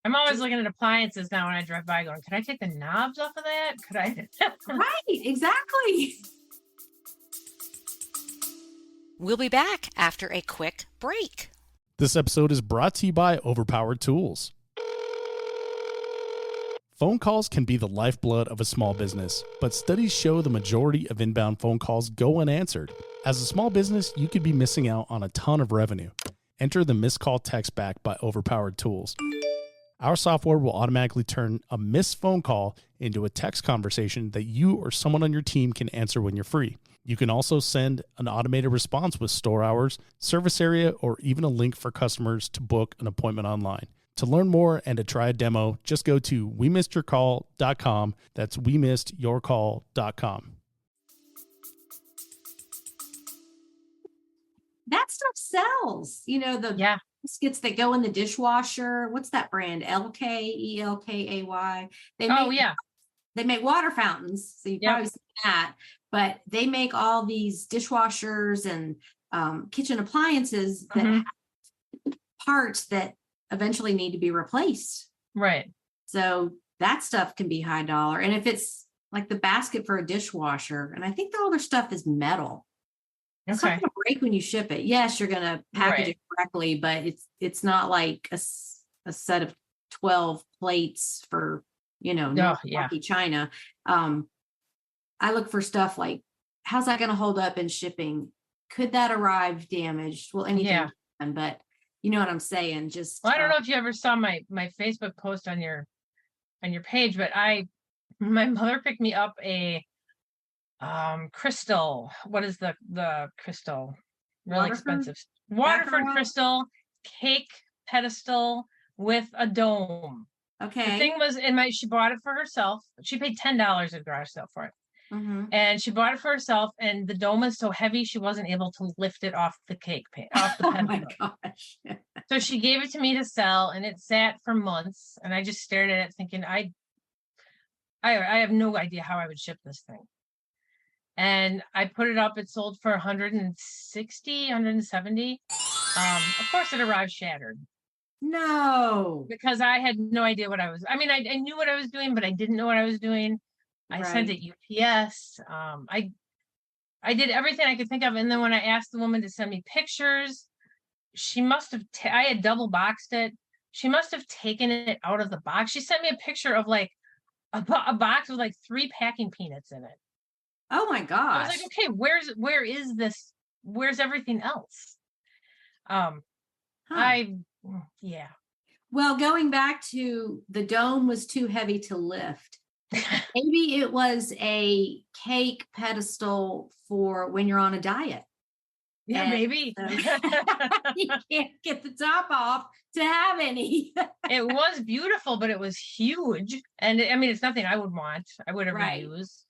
I'm always looking at appliances now when I drive by going, could I take the knobs off of that? Could I? Right, exactly. We'll be back after a quick break. This episode is brought to you by Overpowered Tools. Phone calls can be the lifeblood of a small business, but studies show the majority of inbound phone calls go unanswered. As a small business, you could be missing out on a ton of revenue. Enter the Missed Call Text Back by Overpowered Tools. Our software will automatically turn a missed phone call into a text conversation that you or someone on your team can answer when you're free. You can also send an automated response with store hours, service area, or even a link for customers to book an appointment online. To learn more and to try a demo, just go to wemissedyourcall.com. That's wemissedyourcall.com. That stuff sells. The biscuits that go in the dishwasher. What's that brand? Elkay. They make water fountains. So you probably seen that. But they make all these dishwashers and kitchen appliances that have parts that eventually need to be replaced. Right. So that stuff can be high dollar. And if it's like the basket for a dishwasher, and I think all their stuff is metal. It's not going to break when you ship it. Yes, you're going to package it correctly, but it's not like a set of 12 plates for, China. I look for stuff like, how's that going to hold up in shipping? Could that arrive damaged? Well, anything can, but you know what I'm saying? Well, I don't know if you ever saw my Facebook post on your page, but my mother picked me up a crystal. What is the crystal? Really expensive. Waterford crystal cake pedestal with a dome. Okay. The thing was, she bought it for herself. She paid $10 at garage sale for it. And she bought it for herself, and the dome is so heavy she wasn't able to lift it off the off the pedestal. Oh my gosh. So she gave it to me to sell, and it sat for months, and I just stared at it thinking, I have no idea how I would ship this thing. And I put it up. It sold for $160, $170. Of course it arrived shattered. No. Because I had no idea what I knew what I was doing, but I didn't know what I was doing. I sent it UPS. I did everything I could think of. And then when I asked the woman to send me pictures, she must have, I had double boxed it. She must have taken it out of the box. She sent me a picture of like a box with like 3 packing peanuts in it. Oh my gosh. I was like, okay, where is this? Where's everything else? Well, going back to the dome was too heavy to lift. Maybe it was a cake pedestal for when you're on a diet. Yeah, And maybe. so you can't get the top off to have any. It was beautiful, but it was huge. And I mean, it's nothing I would want. I would ever Right. use.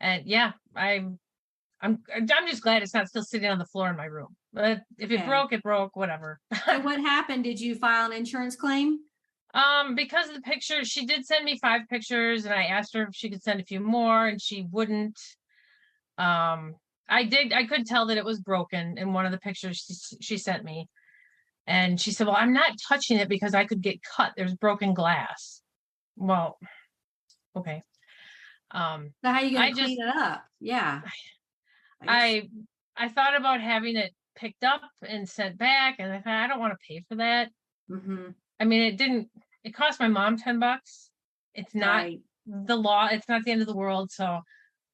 And yeah, I'm just glad it's not still sitting on the floor in my room. But if it broke, it broke, whatever. So what happened? Did you file an insurance claim? Because of the pictures, she did send me 5 pictures, and I asked her if she could send a few more, and she wouldn't. I could tell that it was broken in one of the pictures she sent me. And she said, well, I'm not touching it because I could get cut. There's broken glass. Well, okay. So how are you going to clean it up? Yeah. I thought about having it picked up and sent back, and I thought, I don't want to pay for that. Mm-hmm. I mean, it cost my mom $10. It's not the law. It's not the end of the world. So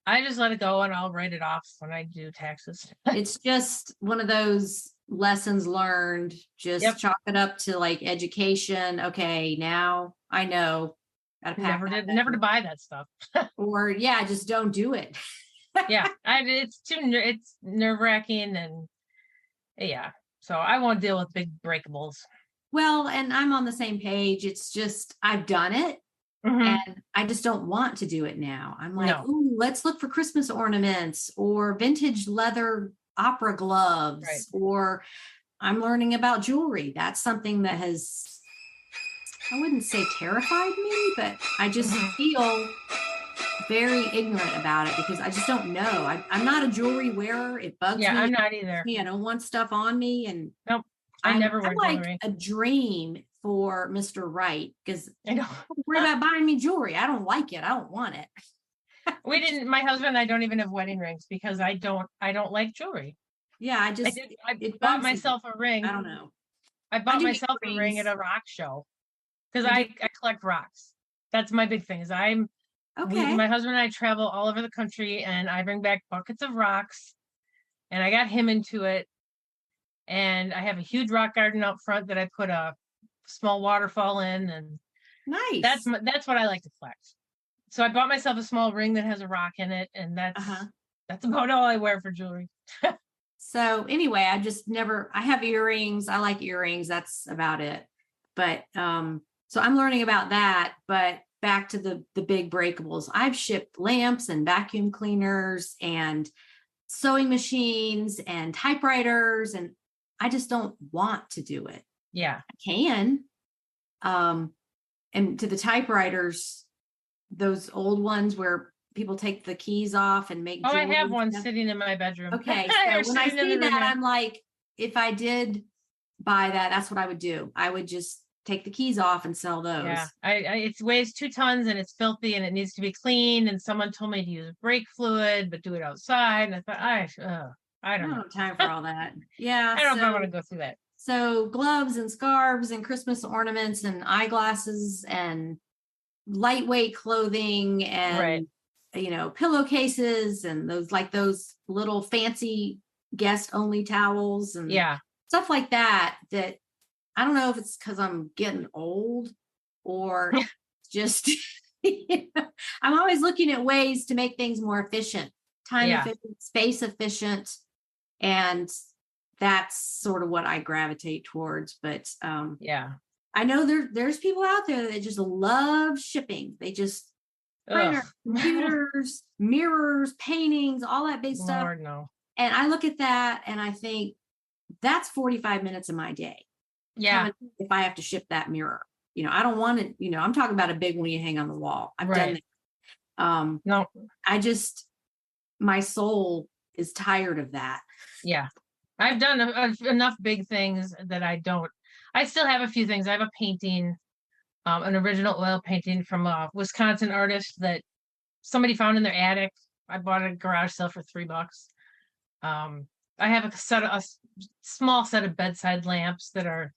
I just let it go, and I'll write it off when I do taxes. It's just one of those lessons learned. Just chalk it up to like education. Okay, now I know. Never to buy that stuff. Or just don't do it. It's nerve-wracking, and so I won't deal with big breakables. Well, and I'm on the same page. It's just, I've done it, and I just don't want to do it now. I'm like, ooh, let's look for Christmas ornaments or vintage leather opera gloves, or I'm learning about jewelry. That's something that has, I wouldn't say terrified me, but I just feel very ignorant about it because I just don't know. I'm not a jewelry wearer. It bugs me. Yeah, I'm not either. I don't want stuff on me. And nope, I never wear jewelry. Like a dream for Mr. Right, because I know. worry about buying me jewelry. I don't like it. I don't want it. My husband and I don't even have wedding rings because I don't like jewelry. Yeah, I bought myself a ring. I don't know. I bought myself a ring at a rock show because I collect rocks. That's my big thing. Is my husband and I travel all over the country, and I bring back buckets of rocks, and I got him into it. And I have a huge rock garden out front that I put a small waterfall in, and nice. That's what I like to collect. So I bought myself a small ring that has a rock in it, and that's about all I wear for jewelry. So anyway, I have earrings. I like earrings. That's about it. But so I'm learning about that. But back to the big breakables. I've shipped lamps and vacuum cleaners and sewing machines and typewriters, and I just don't want to do it. Yeah. I can. And to the typewriters, those old ones where people take the keys off and make I have one sitting in my bedroom. Okay. So when I see that, I'm like, if I did buy that, that's what I would do. I would just take the keys off and sell those. Yeah. It weighs 2 tons and it's filthy and it needs to be cleaned. And someone told me to use brake fluid, but do it outside. And I thought, I don't have time for all that. Yeah. I don't know if I want to go through that. So gloves and scarves and Christmas ornaments and eyeglasses and lightweight clothing and, pillowcases and those little fancy guest only towels and stuff like that I don't know if it's because I'm getting old or just, I'm always looking at ways to make things more efficient, time efficient, space efficient. And that's sort of what I gravitate towards. But I know there's people out there that just love shipping. They just computers, mirrors, paintings, all that big stuff. Lord, no. And I look at that and I think that's 45 minutes of my day. Yeah. If I have to ship that mirror, I don't want it, I'm talking about a big one you hang on the wall. I've done that. No, my soul is tired of that. Yeah. I've done enough big things that I still have a few things. I have a painting, an original oil painting from a Wisconsin artist that somebody found in their attic. I bought at a garage sale for $3. I have a small set of bedside lamps that are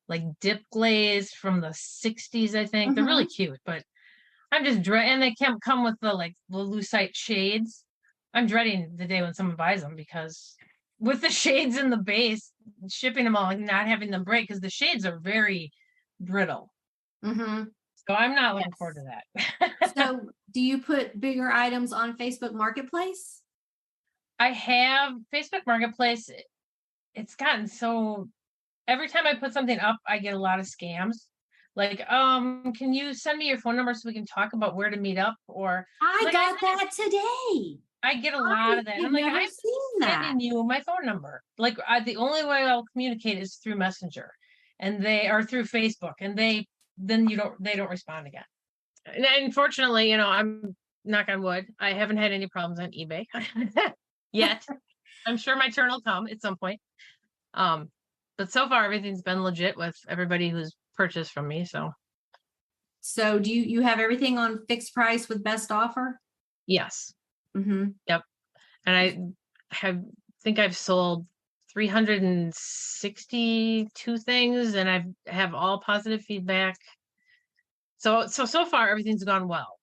like dip glazed from the 60s, I think. They're really cute, but I'm just and they can't come with the lucite shades. I'm dreading the day when someone buys them because with the shades in the base, shipping them all and not having them break because the shades are very brittle. So I'm not looking forward to that. So Do you put bigger items on Facebook Marketplace? I have Facebook Marketplace. It's gotten so, every time I put something up, I get a lot of scams. Like, can you send me your phone number so we can talk about where to meet up? Or I got that today. I get a lot of that. And I'm like, I'm sending you my phone number. Like, the only way I'll communicate is through Messenger, and they are through Facebook, and they don't respond again. And unfortunately, I'm knock on wood, I haven't had any problems on eBay yet. I'm sure my turn will come at some point. But so far everything's been legit with everybody who's purchased from me. So do you have everything on fixed price with best offer? Yes. Mm-hmm. Yep. And I think I've sold 362 things, and I have all positive feedback. So far everything's gone well.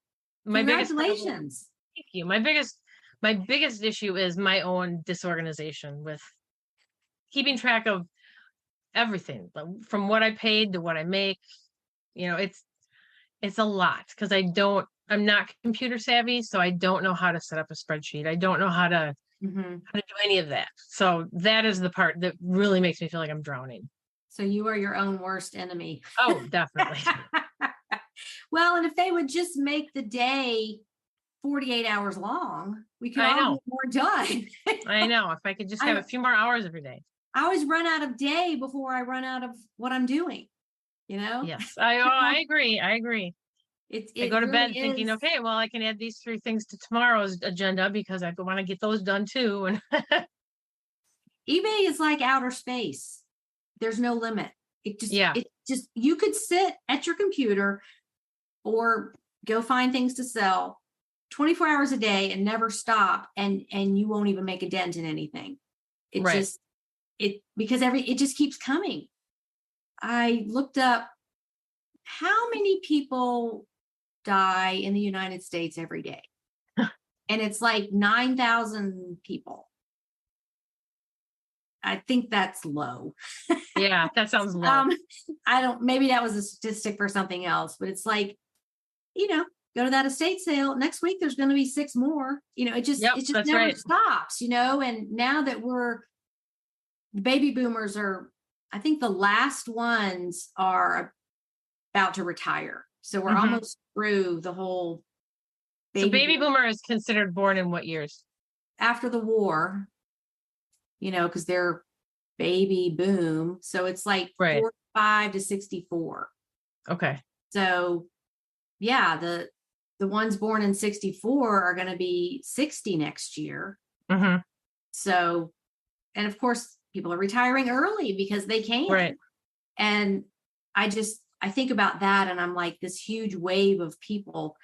Congratulations. Thank you. My biggest issue is my own disorganization with keeping track of everything, from what I paid to what I make. It's a lot, because I'm not computer savvy, so I don't know how to set up a spreadsheet. I don't know how to do any of that. So that is the part that really makes me feel like I'm drowning. So you are your own worst enemy. Oh, definitely. Well, and if they would just make the day 48 hours long, we could all get more done. I know. If I could just have a few more hours every day. I always run out of day before I run out of what I'm doing, Yes, I agree. I go to bed thinking, okay, well, I can add these 3 things to tomorrow's agenda because I want to get those done too. And eBay is like outer space. There's no limit. It just, you could sit at your computer or go find things to sell 24 hours a day and never stop. And you won't even make a dent in anything. Because it just keeps coming. I looked up how many people die in the United States every day. And it's like 9,000 people. I think that's low. Yeah, that sounds low. Maybe that was a statistic for something else, but it's like, go to that estate sale next week. There's going to be 6 more, it just never stops, and now that the baby boomers are, I think the last ones are about to retire. So we're almost through the whole baby boomer is considered born in what years? After the war, because they're baby boom. So it's like 45 to 64. Okay. So yeah, the ones born in 64 are going to be 60 next year. Mm-hmm. So, and of course, people are retiring early because they can. Right. And I think about that, and I'm like, this huge wave of people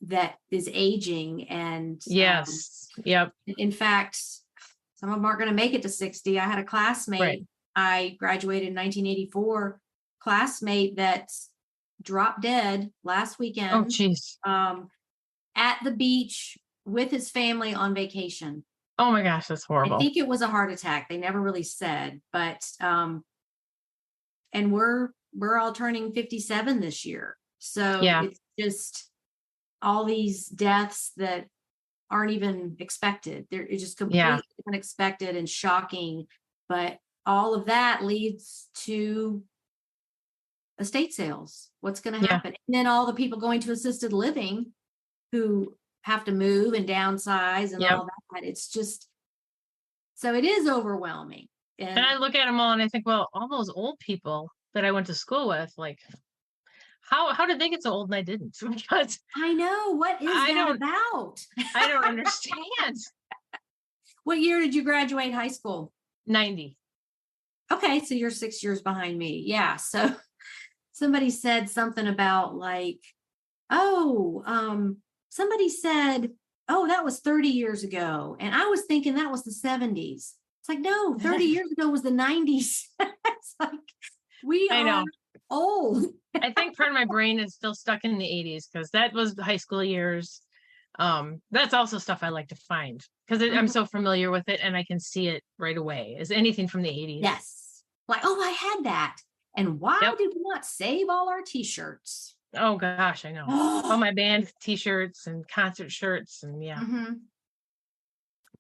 that is aging. And yes. Yep. In fact, some of them aren't going to make it to 60. I had a classmate, I graduated in 1984, classmate that dropped dead last weekend. Oh, geez. At the beach with his family on vacation. Oh my gosh, that's horrible. I think it was a heart attack. They never really said, but and we're all turning 57 this year. So it's just all these deaths that aren't even expected. It's just completely unexpected and shocking. But all of that leads to estate sales. What's going to happen? And then all the people going to assisted living who have to move and downsize and all that. It's just, so it is overwhelming. And I look at them all and I think, well, all those old people that I went to school with, like, how did they get so old and I didn't? Because I know, what is that about? I don't understand. What year did you graduate high school? 90. Okay, so you're 6 years behind me. Yeah. So somebody said something about like, somebody said, that was 30 years ago. And I was thinking that was the 70s. It's like, no, 30 years ago was the 90s. It's like, we are old. I think part of my brain is still stuck in the 80s because that was the high school years. That's also stuff I like to find because I'm so familiar with it and I can see it right away. Is anything from the 80s? Yes. Like, I had that. And why did we not save all our t-shirts? Oh gosh, I know. All my band t-shirts and concert shirts and yeah. Mm-hmm.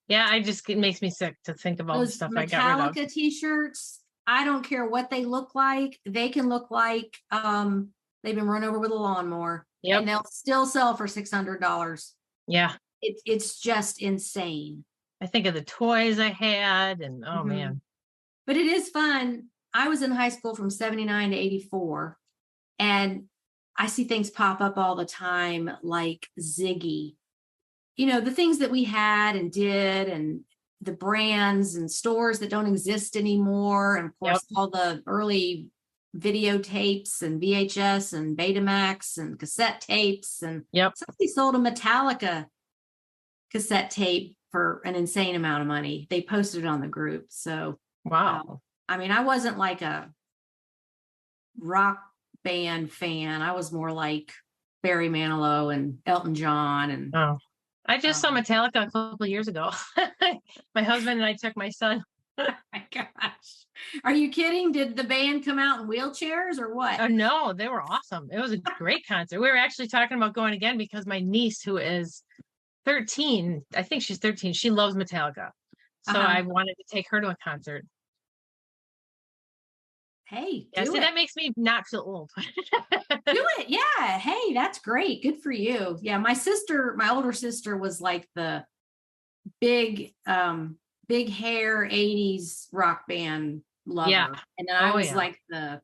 Yeah, it makes me sick to think of all the Those stuff I got rid of. Metallica t-shirts, I don't care what they look like. They can look like they've been run over with a lawnmower. Yep. And they'll still sell for $600. Yeah. It's just insane. I think of the toys I had and oh Mhm. man. But it is fun. I was in high school from 79 to 84, and I see things pop up all the time like Ziggy. You know, the things that we had and did, and the brands and stores that don't exist anymore. And of course, all the early videotapes and VHS and Betamax and cassette tapes. And somebody sold a Metallica cassette tape for an insane amount of money. They posted it on the group. So, wow. I mean, I wasn't like a rock band fan. I was more like Barry Manilow and Elton John. And I just saw Metallica a couple of years ago. My husband and I took my son. Oh my gosh. Are you kidding? Did the band come out in wheelchairs or what? No, they were awesome. It was a great concert. We were actually talking about going again because my niece, who is 13, I think she's 13, she loves Metallica. So I wanted to take her to a concert. Hey, that makes me not feel old. Do it. Yeah. Hey, that's great. Good for you. Yeah. My older sister was like the big hair 80s rock band lover. Yeah. And then I was like the,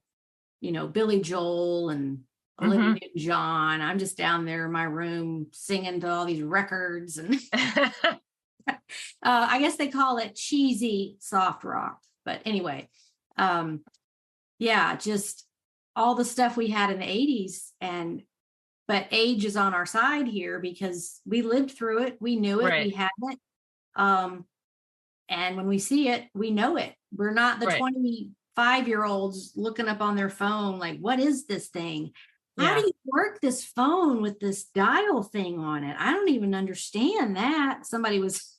Billy Joel and Olivia Newton-John. I'm just down there in my room singing to all these records. And I guess they call it cheesy soft rock. But anyway, just all the stuff we had in the 80s. But age is on our side here because we lived through it. We knew it. Right. We had it. And when we see it, we know it. We're not the 25-year-olds looking up on their phone like, what is this thing? How do you work this phone with this dial thing on it? I don't even understand that. Somebody was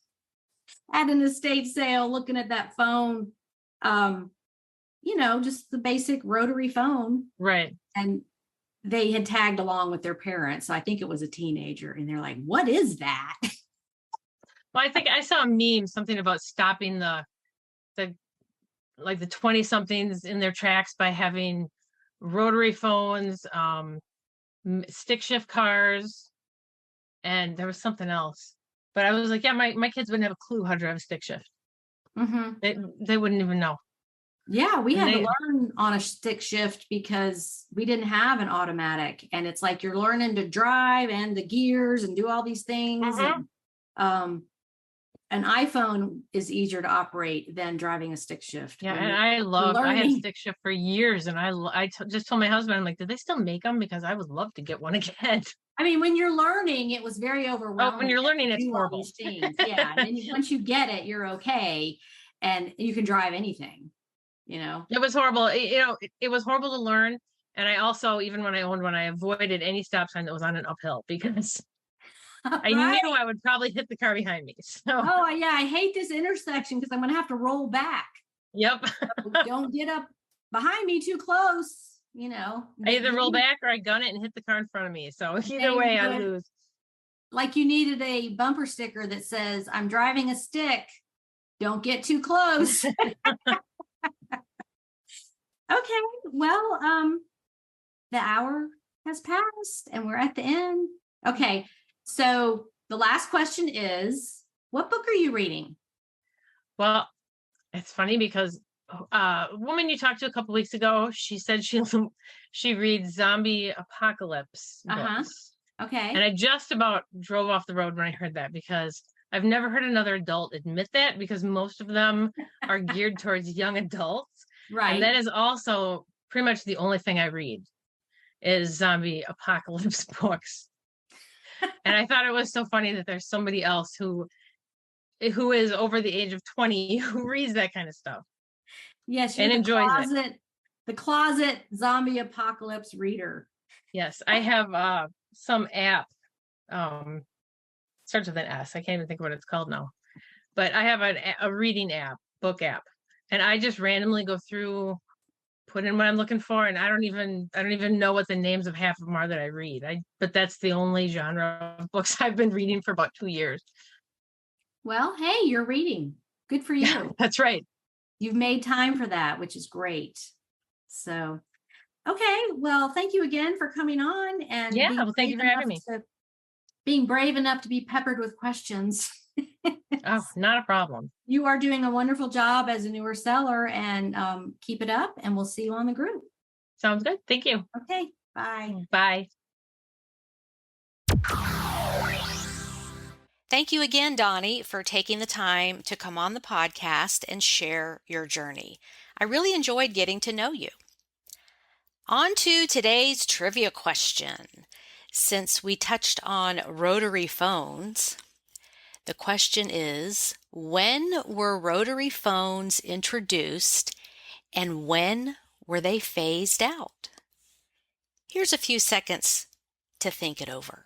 at an estate sale looking at that phone. Just the basic rotary phone. Right. And they had tagged along with their parents. So I think it was a teenager. And they're like, what is that? Well, I think I saw a meme, something about stopping the 20 somethings in their tracks by having rotary phones, stick shift cars. And there was something else. But I was like, my kids wouldn't have a clue how to drive a stick shift. Mm-hmm. They wouldn't even know. Yeah, we had to learn on a stick shift because we didn't have an automatic. And it's like you're learning to drive and the gears and do all these things. And, an iPhone is easier to operate than driving a stick shift. Yeah, and I had a stick shift for years. And I just told my husband, I'm like, did they still make them? Because I would love to get one again. I mean, when you're learning, it was very overwhelming. Oh, when you're learning, it's horrible. Yeah, and then once you get it, you're okay. And you can drive anything. It was horrible. It was horrible to learn. And I also, even when I owned one, I avoided any stop sign that was on an uphill because I knew I would probably hit the car behind me. So. Oh yeah. I hate this intersection because I'm going to have to roll back. Yep. Don't get up behind me too close. I either roll back or I gun it and hit the car in front of me. So either way I lose. Like you needed a bumper sticker that says, I'm driving a stick. Don't get too close. Okay, well, the hour has passed and we're at the end. Okay, so the last question is, what book are you reading? Well, it's funny because a woman you talked to a couple weeks ago, she said she reads zombie apocalypse books. Okay. And I just about drove off the road when I heard that because I've never heard another adult admit that because most of them are geared towards young adults. Right. And that is also pretty much the only thing I read is zombie apocalypse books. And I thought it was so funny that there's somebody else who is over the age of 20 who reads that kind of stuff. Yes, and enjoys it. The closet zombie apocalypse reader. Yes, I have some app. Starts with an S. I can't even think of what it's called now. But I have a reading app, book app. And I just randomly go through put in what I'm looking for, and I don't even know what the names of half of them are that I read. But that's the only genre of books I've been reading for about 2 years. Well, hey, you're reading. Good for you. That's right. You've made time for that, which is great. So, okay. Well, thank you again for coming on and thank you for having me. Being brave enough to be peppered with questions. Oh, not a problem. You are doing a wonderful job as a newer seller, and keep it up, and we'll see you on the group. Sounds good. Thank you. Okay. Bye. Bye. Thank you again, Doni, for taking the time to come on the podcast and share your journey. I really enjoyed getting to know you. On to today's trivia question. Since we touched on rotary phones, the question is, when were rotary phones introduced and when were they phased out? Here's a few seconds to think it over.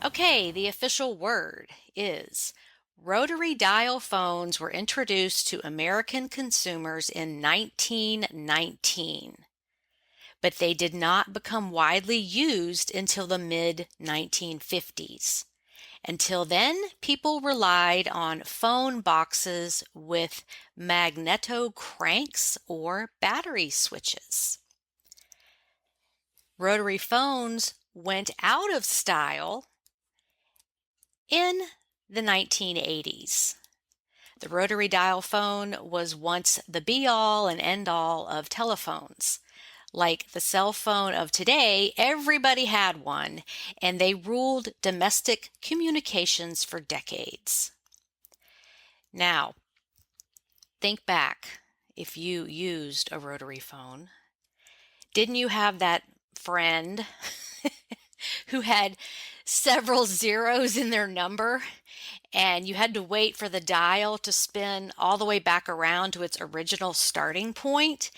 Okay, the official word is rotary dial phones were introduced to American consumers in 1919, but they did not become widely used until the mid-1950s. Until then, people relied on phone boxes with magneto cranks or battery switches. Rotary phones went out of style in the 1980s. The rotary dial phone was once the be-all and end-all of telephones. Like the cell phone of today, everybody had one, and they ruled domestic communications for decades. Now, think back if you used a rotary phone. Didn't you have that friend who had several zeros in their number, and you had to wait for the dial to spin all the way back around to its original starting point?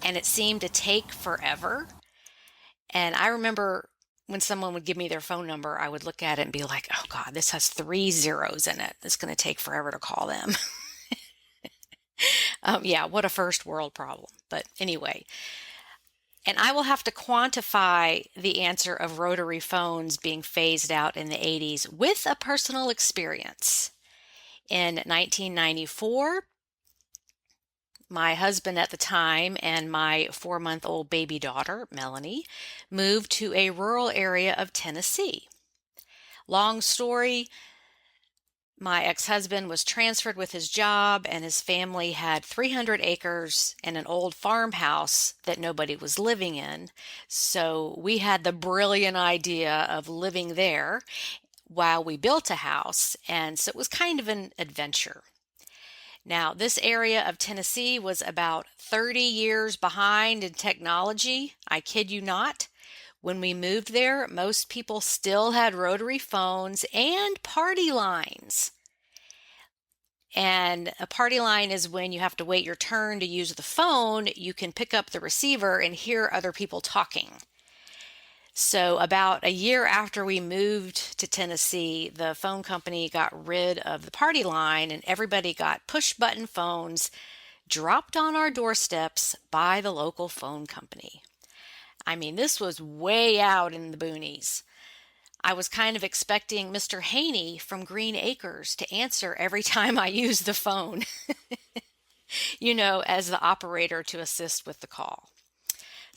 And it seemed to take forever. And I remember when someone would give me their phone number, I would look at it and be like, oh God, this has 3 zeros in it. It's going to take forever to call them. Yeah, what a first world problem. But anyway, and I will have to quantify the answer of rotary phones being phased out in the 80s with a personal experience. In 1994, my husband at the time and my 4-month-old baby daughter, Melanie, moved to a rural area of Tennessee. Long story, my ex-husband was transferred with his job, and his family had 300 acres and an old farmhouse that nobody was living in. So we had the brilliant idea of living there while we built a house, and so it was kind of an adventure. Now, this area of Tennessee was about 30 years behind in technology. I kid you not. When we moved there, most people still had rotary phones and party lines. And a party line is when you have to wait your turn to use the phone. You can pick up the receiver and hear other people talking. So about a year after we moved to Tennessee, the phone company got rid of the party line and everybody got push-button phones dropped on our doorsteps by the local phone company. I mean, this was way out in the boonies. I was kind of expecting Mr. Haney from Green Acres to answer every time I used the phone, as the operator to assist with the call.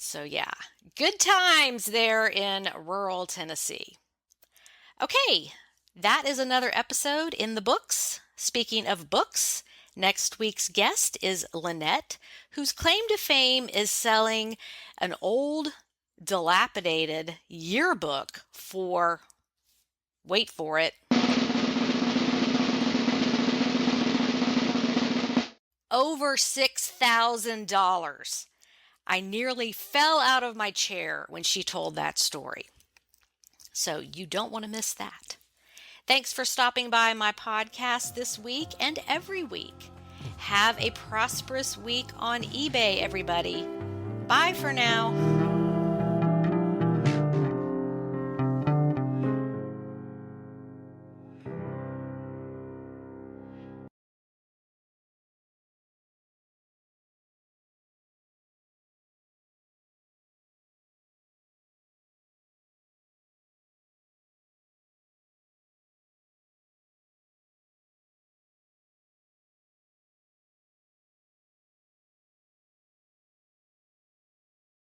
So yeah, good times there in rural Tennessee. Okay, that is another episode in the books. Speaking of books, next week's guest is Lynette, whose claim to fame is selling an old, dilapidated yearbook for, wait for it, over $6,000. I nearly fell out of my chair when she told that story. So you don't want to miss that. Thanks for stopping by my podcast this week and every week. Have a prosperous week on eBay, everybody. Bye for now.